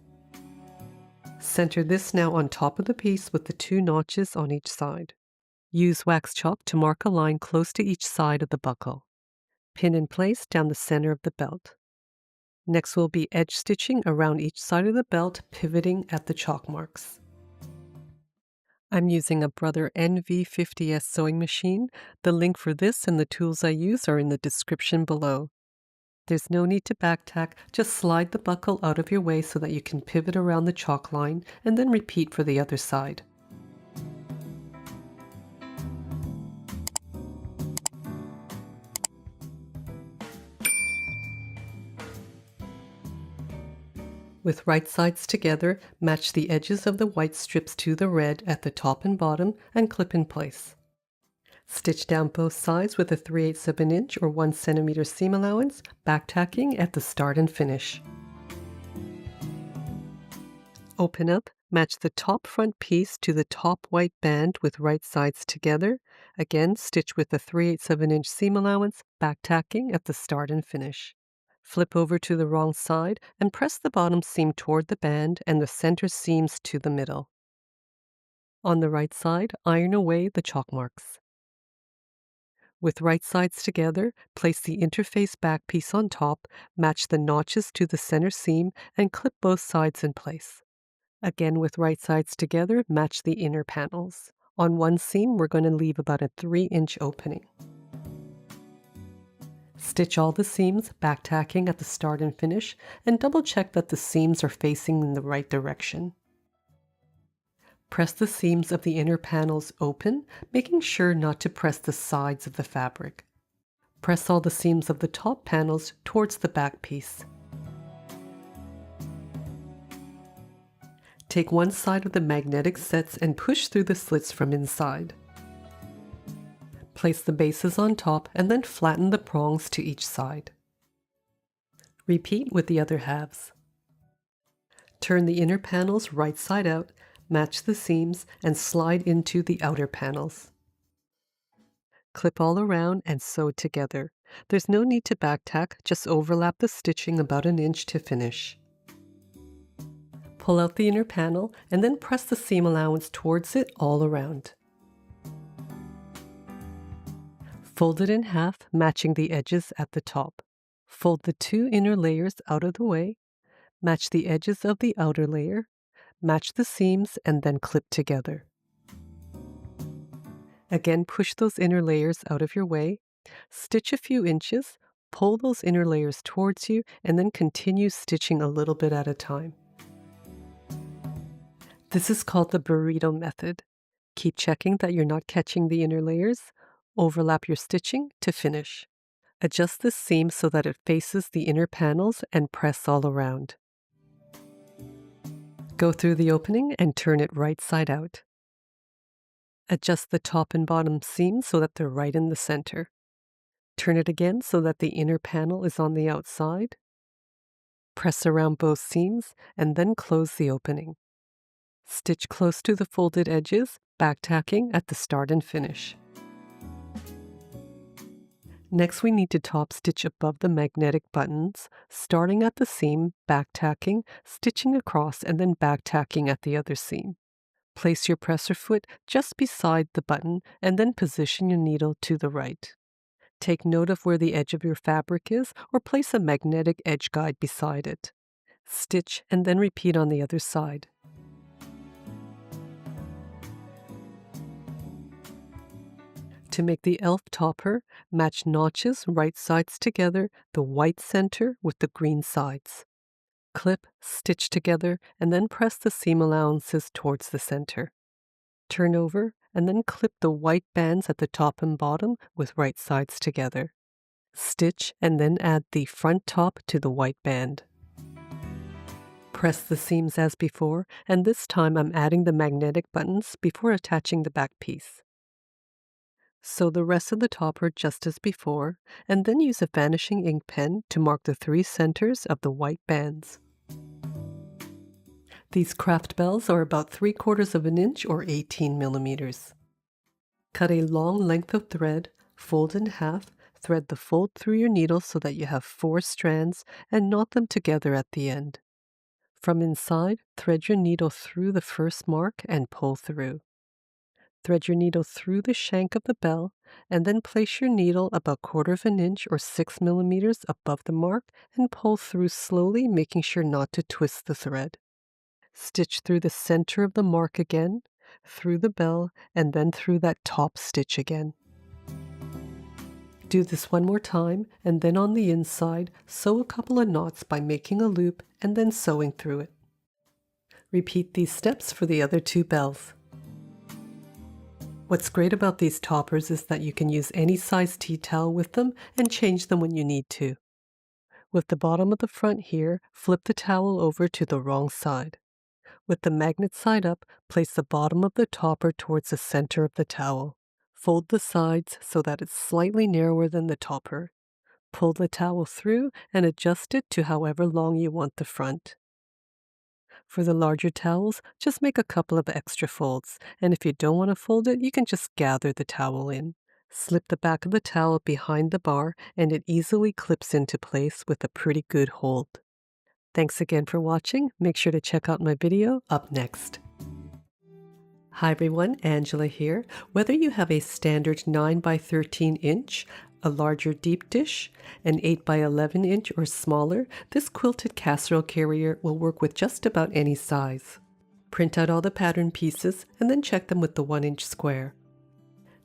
[SPEAKER 1] Center this now on top of the piece with the 2 notches on each side. Use wax chalk to mark a line close to each side of the buckle. Pin in place down the center of the belt. Next will be edge stitching around each side of the belt, pivoting at the chalk marks. I'm using a Brother NV50S sewing machine. The link for this and the tools I use are in the description below. There's no need to back tack, just slide the buckle out of your way so that you can pivot around the chalk line and then repeat for the other side. With right sides together, match the edges of the white strips to the red at the top and bottom and clip in place. Stitch down both sides with a 3/8 of an inch or 1 centimeter seam allowance, back tacking at the start and finish. Open up, match the top front piece to the top white band with right sides together. Again, stitch with a 3/8 of an inch seam allowance, back tacking at the start and finish. Flip over to the wrong side and press the bottom seam toward the band and the center seams to the middle. On the right side, iron away the chalk marks. With right sides together, place the interface back piece on top, match the notches to the center seam, and clip both sides in place. Again, with right sides together, match the inner panels. On one seam, we're going to leave about a 3-inch opening. Stitch all the seams, back tacking at the start and finish, and double check that the seams are facing in the right direction. Press the seams of the inner panels open, making sure not to press the sides of the fabric. Press all the seams of the top panels towards the back piece. Take one side of the magnetic sets and push through the slits from inside. Place the bases on top and then flatten the prongs to each side. Repeat with the other halves. Turn the inner panels right side out, match the seams, and slide into the outer panels. Clip all around and sew together. There's no need to back tack, just overlap the stitching about an inch to finish. Pull out the inner panel and then press the seam allowance towards it all around. Fold it in half, matching the edges at the top. Fold the two inner layers out of the way, match the edges of the outer layer, match the seams, and then clip together. Again, push those inner layers out of your way, stitch a few inches, pull those inner layers towards you, and then continue stitching a little bit at a time. This is called the burrito method. Keep checking that you're not catching the inner layers. Overlap your stitching to finish. Adjust the seam so that it faces the inner panels and press all around. Go through the opening and turn it right side out. Adjust the top and bottom seams so that they're right in the center. Turn it again so that the inner panel is on the outside. Press around both seams and then close the opening. Stitch close to the folded edges, backtacking at the start and finish. Next, we need to top stitch above the magnetic buttons, starting at the seam, backtacking, stitching across, and then backtacking at the other seam. Place your presser foot just beside the button and then position your needle to the right. Take note of where the edge of your fabric is or place a magnetic edge guide beside it. Stitch and then repeat on the other side. To make the elf topper, match notches right sides together, the white center with the green sides. Clip, stitch together, and then press the seam allowances towards the center. Turn over, and then clip the white bands at the top and bottom with right sides together. Stitch, and then add the front top to the white band. Press the seams as before, and this time I'm adding the magnetic buttons before attaching the back piece. Sew the rest of the topper just as before, and then use a vanishing ink pen to mark the 3 centers of the white bands. These craft bells are about 3/4 of an inch or 18 millimeters. Cut a long length of thread, fold in half, thread the fold through your needle so that you have 4 strands, and knot them together at the end. From inside, thread your needle through the first mark and pull through. Thread your needle through the shank of the bell, and then place your needle about 1/4 of an inch or 6 millimeters above the mark and pull through slowly, making sure not to twist the thread. Stitch through the center of the mark again, through the bell, and then through that top stitch again. Do this one more time, and then on the inside, sew a couple of knots by making a loop and then sewing through it. Repeat these steps for the other 2 bells. What's great about these toppers is that you can use any size tea towel with them and change them when you need to. With the bottom of the front here, flip the towel over to the wrong side. With the magnet side up, place the bottom of the topper towards the center of the towel. Fold the sides so that it's slightly narrower than the topper. Pull the towel through and adjust it to however long you want the front. For the larger towels, just make a couple of extra folds, and if you don't want to fold it, you can just gather the towel in. Slip the back of the towel behind the bar, and it easily clips into place with a pretty good hold. Thanks again for watching. Make sure to check out my video up next. Hi everyone, Angela here. Whether you have a standard 9 by 13 inch, a larger deep dish, an 8 by 11 inch or smaller, this quilted casserole carrier will work with just about any size. Print out all the pattern pieces and then check them with the 1-inch square.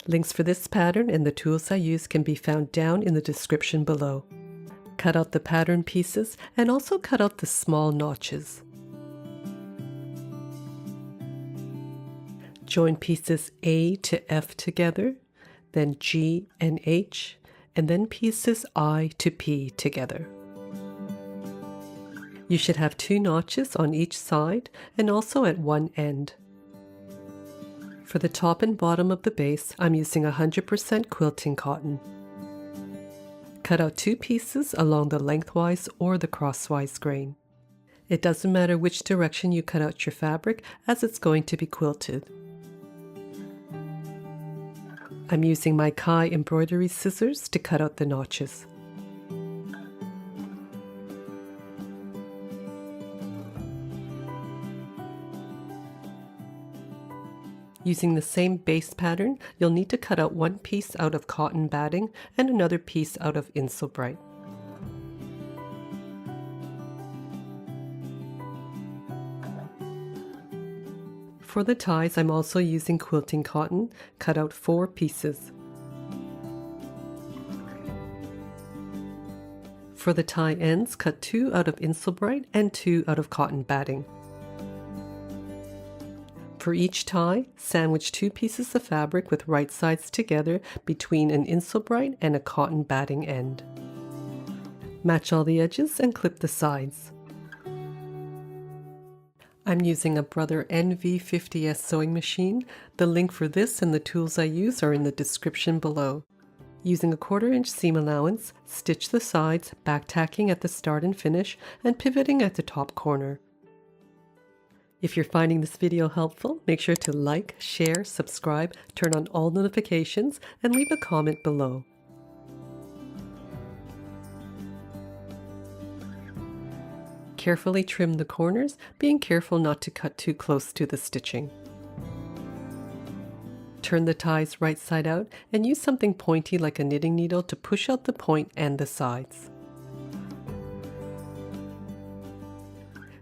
[SPEAKER 1] Links for this pattern and the tools I use can be found down in the description below. Cut out the pattern pieces and also cut out the small notches. Join pieces A to F together, then G and H, and then pieces I to P together. You should have 2 notches on each side and also at one end. For the top and bottom of the base, I'm using 100% quilting cotton. Cut out 2 pieces along the lengthwise or the crosswise grain. It doesn't matter which direction you cut out your fabric, as it's going to be quilted. I'm using my Kai embroidery scissors to cut out the notches. Using the same base pattern, you'll need to cut out one piece out of cotton batting and another piece out of Insulbright. For the ties, I'm also using quilting cotton, cut out 4 pieces. For the tie ends, cut 2 out of Insulbright and 2 out of cotton batting. For each tie, sandwich 2 pieces of fabric with right sides together between an Insulbright and a cotton batting end. Match all the edges and clip the sides. I'm using a Brother NV50S sewing machine. The link for this and the tools I use are in the description below. Using a 1/4 inch seam allowance, stitch the sides, back tacking at the start and finish, and pivoting at the top corner. If you're finding this video helpful, make sure to like, share, subscribe, turn on all notifications, and leave a comment below. Carefully trim the corners, being careful not to cut too close to the stitching. Turn the ties right side out and use something pointy like a knitting needle to push out the point and the sides.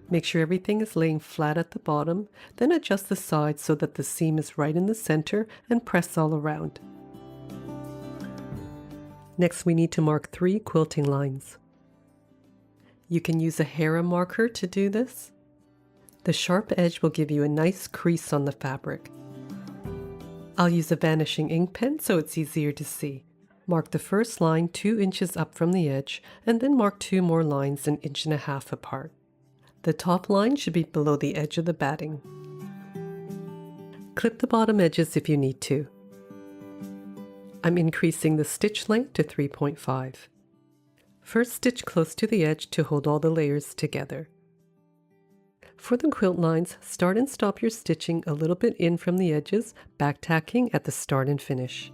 [SPEAKER 1] Make sure everything is laying flat at the bottom, then adjust the sides so that the seam is right in the center and press all around. Next, we need to mark 3 quilting lines. You can use a Hera marker to do this. The sharp edge will give you a nice crease on the fabric. I'll use a vanishing ink pen so it's easier to see. Mark the first line 2 inches up from the edge, and then mark 2 more lines 1.5 inches apart. The top line should be below the edge of the batting. Clip the bottom edges if you need to. I'm increasing the stitch length to 3.5. First stitch close to the edge to hold all the layers together. For the quilt lines, start and stop your stitching a little bit in from the edges, back tacking at the start and finish.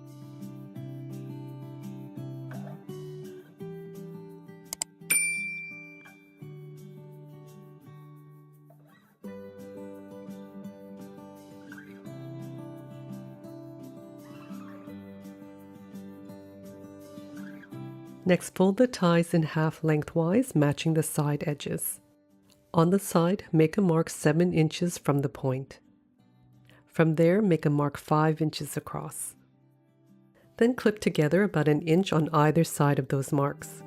[SPEAKER 1] Next, fold the ties in half lengthwise, matching the side edges. On the side, make a mark 7 inches from the point. From there, make a mark 5 inches across. Then clip together about 1 inch on either side of those marks.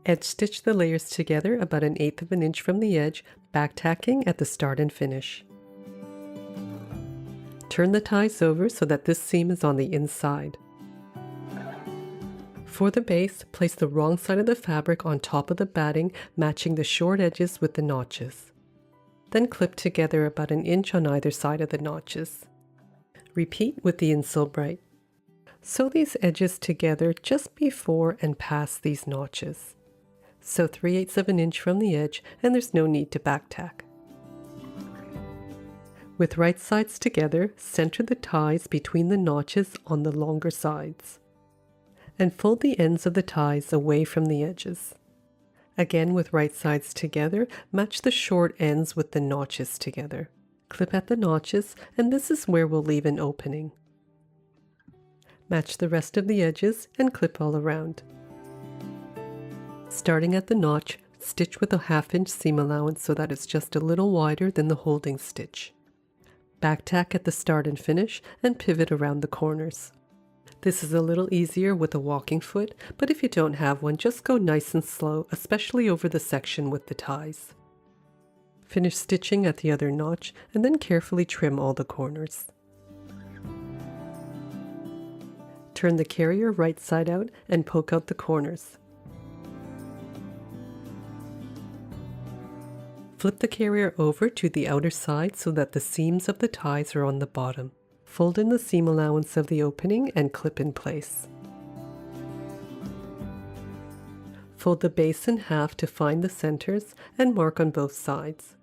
[SPEAKER 1] Edge stitch the layers together about 1/8 of an inch from the edge, back tacking at the start and finish. Turn the ties over so that this seam is on the inside. For the base, place the wrong side of the fabric on top of the batting, matching the short edges with the notches. Then clip together about 1 inch on either side of the notches. Repeat with the Insulbright. Sew these edges together just before and past these notches. Sew 3/8 of an inch from the edge, and there's no need to back tack. With right sides together, center the ties between the notches on the longer sides, and fold the ends of the ties away from the edges. Again, with right sides together, match the short ends with the notches together. Clip at the notches, and this is where we'll leave an opening. Match the rest of the edges and clip all around. Starting at the notch, stitch with a 1/2 inch seam allowance so that it's just a little wider than the holding stitch. Back tack at the start and finish, and pivot around the corners. This is a little easier with a walking foot, but if you don't have one, just go nice and slow, especially over the section with the ties. Finish stitching at the other notch, and then carefully trim all the corners. Turn the carrier right side out and poke out the corners. Flip the carrier over to the outer side so that the seams of the ties are on the bottom. Fold in the seam allowance of the opening and clip in place. Fold the base in half to find the centers and mark on both sides.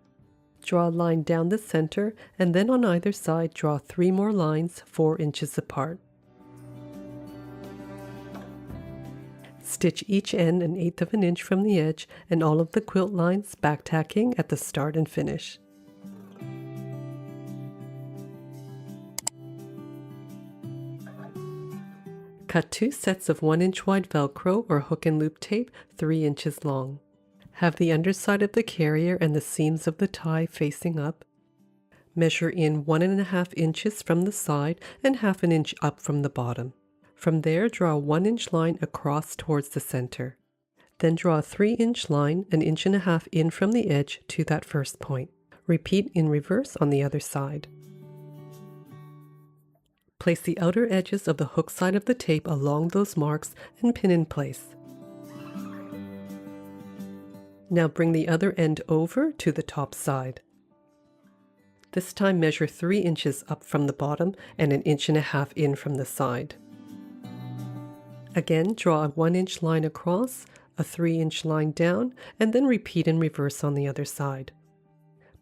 [SPEAKER 1] Draw a line down the center, and then on either side draw 3 more lines 4 inches apart. Stitch each end 1/8 of an inch from the edge and all of the quilt lines back tacking at the start and finish. Cut 2 sets of 1-inch wide Velcro or hook and loop tape 3 inches long. Have the underside of the carrier and the seams of the tie facing up. Measure in 1.5 inches from the side and 1/2 inch up from the bottom. From there, draw a 1-inch line across towards the center. Then draw a 3-inch line 1.5 inches in from the edge to that first point. Repeat in reverse on the other side. Place the outer edges of the hook side of the tape along those marks and pin in place. Now bring the other end over to the top side. This time measure 3 inches up from the bottom and 1.5 inches in from the side. Again, draw a 1-inch line across, a 3-inch line down, and then repeat in reverse on the other side.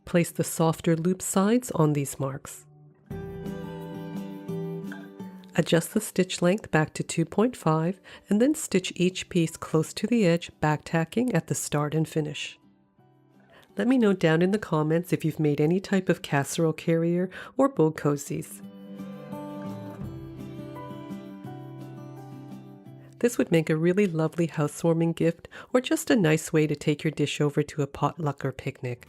[SPEAKER 1] Place the softer loop sides on these marks. Adjust the stitch length back to 2.5 and then stitch each piece close to the edge, back tacking at the start and finish. Let me know down in the comments if you've made any type of casserole carrier or bow cozies. This would make a really lovely housewarming gift or just a nice way to take your dish over to a potluck or picnic.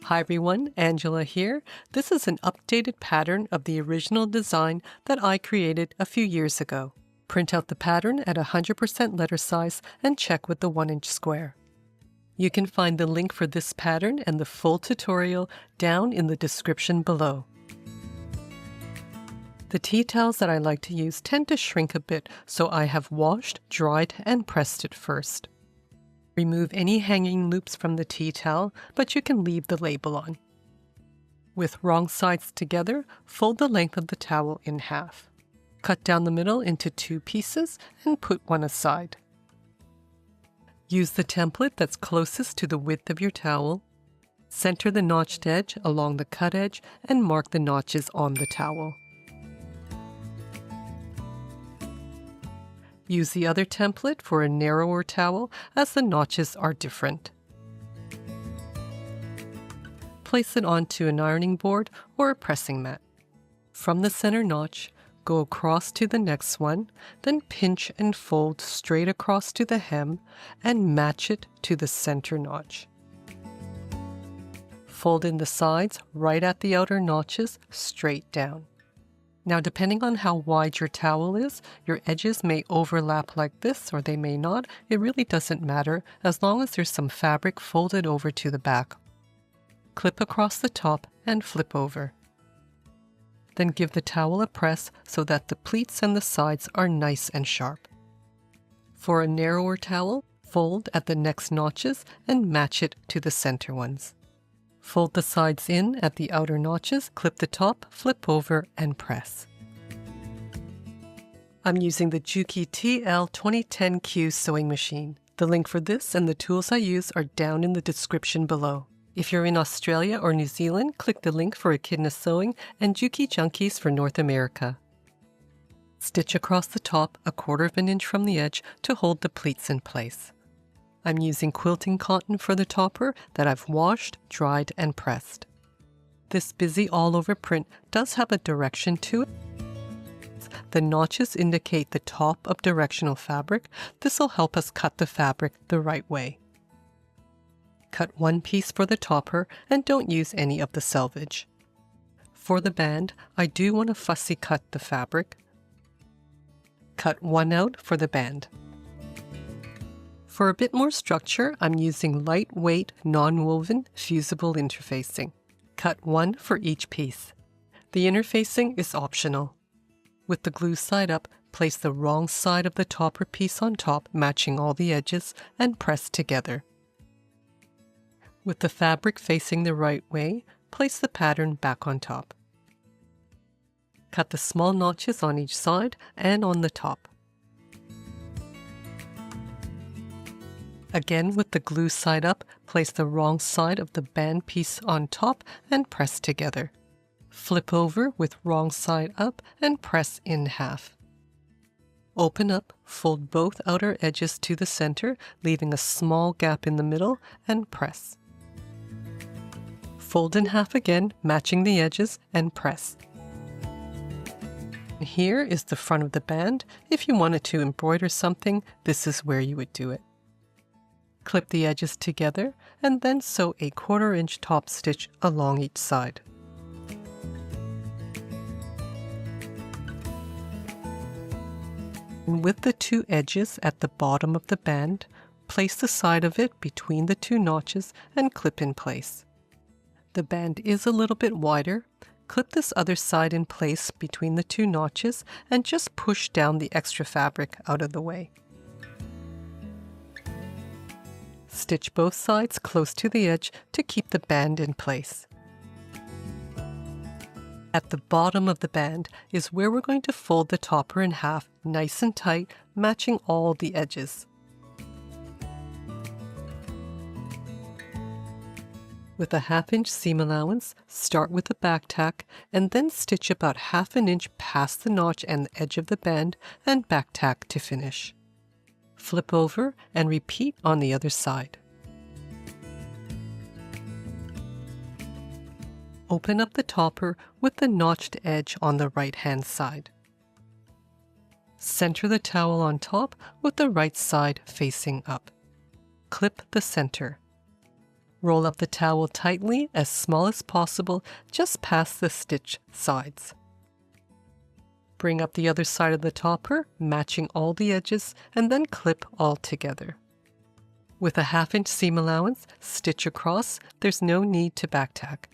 [SPEAKER 1] Hi everyone, Angela here. This is an updated pattern of the original design that I created a few years ago. Print out the pattern at 100% letter size and check with the 1-inch square. You can find the link for this pattern and the full tutorial down in the description below. The tea towels that I like to use tend to shrink a bit, so I have washed, dried, and pressed it first. Remove any hanging loops from the tea towel, but you can leave the label on. With wrong sides together, fold the length of the towel in half. Cut down the middle into 2 pieces and put one aside. Use the template that's closest to the width of your towel. Center the notched edge along the cut edge and mark the notches on the towel. Use the other template for a narrower towel as the notches are different. Place it onto an ironing board or a pressing mat. From the center notch, go across to the next one, then pinch and fold straight across to the hem and match it to the center notch. Fold in the sides right at the outer notches straight down. Now, depending on how wide your towel is, your edges may overlap like this or they may not. It really doesn't matter as long as there's some fabric folded over to the back. Clip across the top and flip over. Then give the towel a press so that the pleats and the sides are nice and sharp. For a narrower towel, fold at the next notches and match it to the center ones. Fold the sides in at the outer notches, clip the top, flip over, and press. I'm using the Juki TL-2010Q sewing machine. The link for this and the tools I use are down in the description below. If you're in Australia or New Zealand, click the link for Echidna Sewing and Juki Junkies for North America. Stitch across the top 1/4 inch from the edge to hold the pleats in place. I'm using quilting cotton for the topper that I've washed, dried, and pressed. This busy all-over print does have a direction to it. The notches indicate the top of directional fabric. This will help us cut the fabric the right way. Cut 1 piece for the topper and don't use any of the selvage. For the band, I do want to fussy cut the fabric. Cut 1 out for the band. For a bit more structure, I'm using lightweight, non-woven, fusible interfacing. Cut 1 for each piece. The interfacing is optional. With the glue side up, place the wrong side of the topper piece on top, matching all the edges, and press together. With the fabric facing the right way, place the pattern back on top. Cut the small notches on each side and on the top. Again, with the glue side up, place the wrong side of the band piece on top and press together. Flip over with wrong side up and press in half. Open up, fold both outer edges to the center, leaving a small gap in the middle, and press. Fold in half again, matching the edges, and press. Here is the front of the band. If you wanted to embroider something, this is where you would do it. Clip the edges together and then sew a 1/4 inch top stitch along each side. And with the two edges at the bottom of the band, place the side of it between the two notches and clip in place. The band is a little bit wider. Clip this other side in place between the two notches and just push down the extra fabric out of the way. Stitch both sides close to the edge to keep the band in place. At the bottom of the band is where we're going to fold the topper in half, nice and tight, matching all the edges. With a 1/2 inch seam allowance, start with the back tack and then stitch about 1/2 inch past the notch and the edge of the band and back tack to finish. Flip over and repeat on the other side. Open up the topper with the notched edge on the right-hand side. Center the towel on top with the right side facing up. Clip the center. Roll up the towel tightly as small as possible just past the stitch sides. Bring up the other side of the topper, matching all the edges, and then clip all together. With a 1/2 inch seam allowance, stitch across. There's no need to back tack.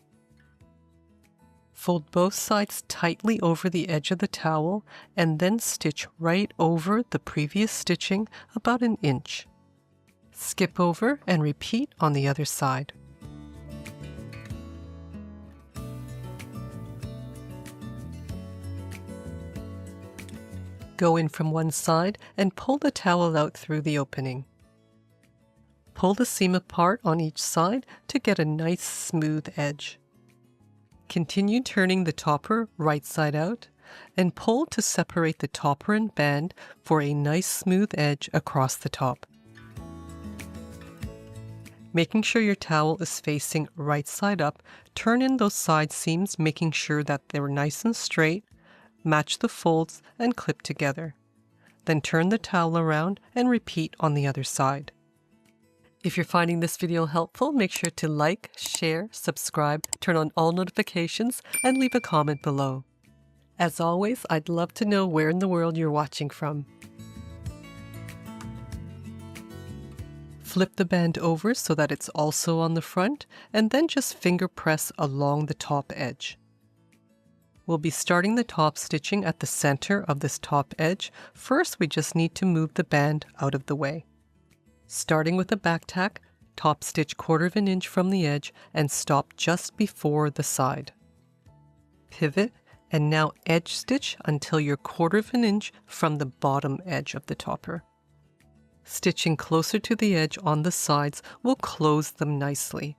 [SPEAKER 1] Fold both sides tightly over the edge of the towel and then stitch right over the previous stitching about 1 inch. Skip over and repeat on the other side. Go in from one side and pull the towel out through the opening. Pull the seam apart on each side to get a nice smooth edge. Continue turning the topper right side out and pull to separate the topper and band for a nice smooth edge across the top. Making sure your towel is facing right side up, turn in those side seams, making sure that they're nice and straight. Match the folds and clip together. Then turn the towel around and repeat on the other side. If you're finding this video helpful, make sure to like, share, subscribe, turn on all notifications, and leave a comment below. As always, I'd love to know where in the world you're watching from. Flip the band over so that it's also on the front, and then just finger press along the top edge. We'll be starting the top stitching at the center of this top edge. First, we just need to move the band out of the way. Starting with the back tack, top stitch 1/4 inch from the edge and stop just before the side. Pivot and now edge stitch until you're 1/4 inch from the bottom edge of the topper. Stitching closer to the edge on the sides will close them nicely.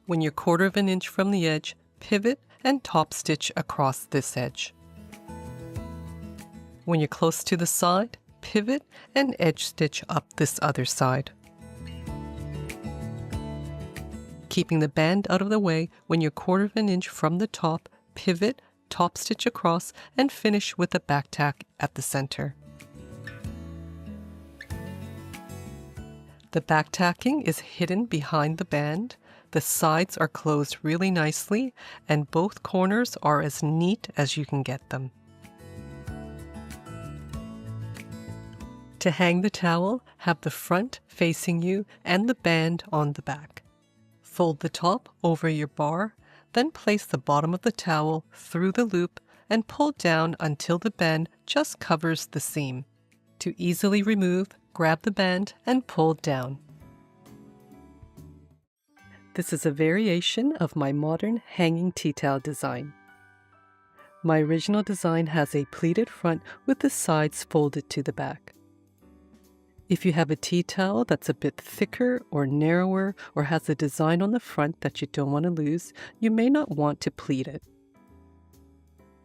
[SPEAKER 1] When you're 1/4 inch from the edge, pivot and top stitch across this edge. When you're close to the side, pivot and edge stitch up this other side. Keeping the band out of the way, when you're 1/4 inch from the top, pivot, top stitch across, and finish with a back tack at the center. The back tacking is hidden behind the band. The sides are closed really nicely, and both corners are as neat as you can get them. To hang the towel, have the front facing you and the band on the back. Fold the top over your bar, then place the bottom of the towel through the loop and pull down until the band just covers the seam. To easily remove, grab the band and pull down. This is a variation of my modern hanging tea towel design. My original design has a pleated front with the sides folded to the back. If you have a tea towel that's a bit thicker or narrower or has a design on the front that you don't want to lose, you may not want to pleat it.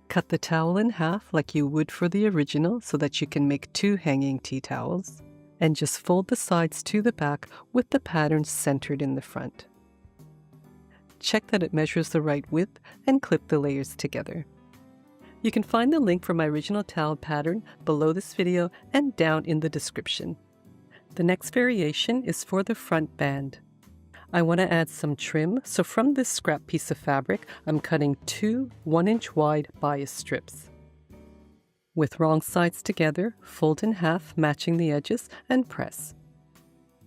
[SPEAKER 1] Cut the towel in half like you would for the original so that you can make 2 hanging tea towels, and just fold the sides to the back with the pattern centered in the front. Check that it measures the right width and clip the layers together. You can find the link for my original towel pattern below this video and down in the description. The next variation is for the front band. I want to add some trim, so from this scrap piece of fabric, I'm cutting 2 1-inch wide bias strips. With wrong sides together, fold in half, matching the edges, and press.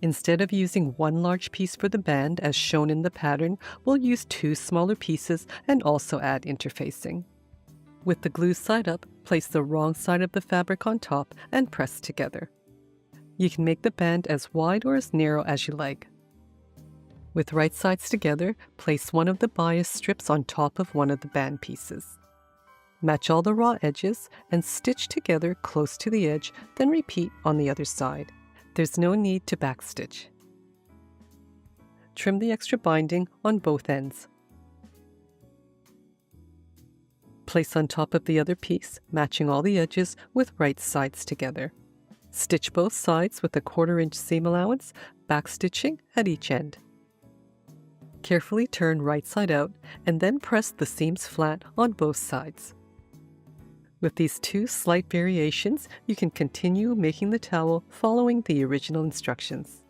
[SPEAKER 1] Instead of using 1 large piece for the band as shown in the pattern, we'll use 2 smaller pieces and also add interfacing. With the glue side up, place the wrong side of the fabric on top and press together. You can make the band as wide or as narrow as you like. With right sides together, place one of the bias strips on top of one of the band pieces. Match all the raw edges and stitch together close to the edge, then repeat on the other side. There's no need to backstitch. Trim the extra binding on both ends. Place on top of the other piece, matching all the edges with right sides together. Stitch both sides with a 1/4 inch seam allowance, backstitching at each end. Carefully turn right side out and then press the seams flat on both sides. With these 2 slight variations, you can continue making the towel following the original instructions.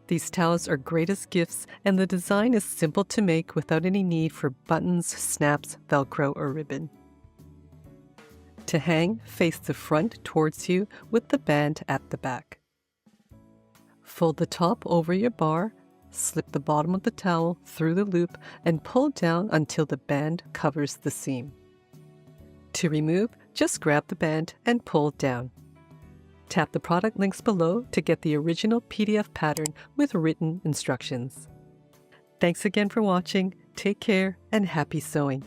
[SPEAKER 1] These towels are great as gifts, and the design is simple to make without any need for buttons, snaps, Velcro, or ribbon. To hang, face the front towards you with the band at the back. Fold the top over your bar, slip the bottom of the towel through the loop, and pull down until the band covers the seam. To remove, just grab the band and pull down. Tap the product links below to get the original PDF pattern with written instructions. Thanks again for watching. Take care and happy sewing.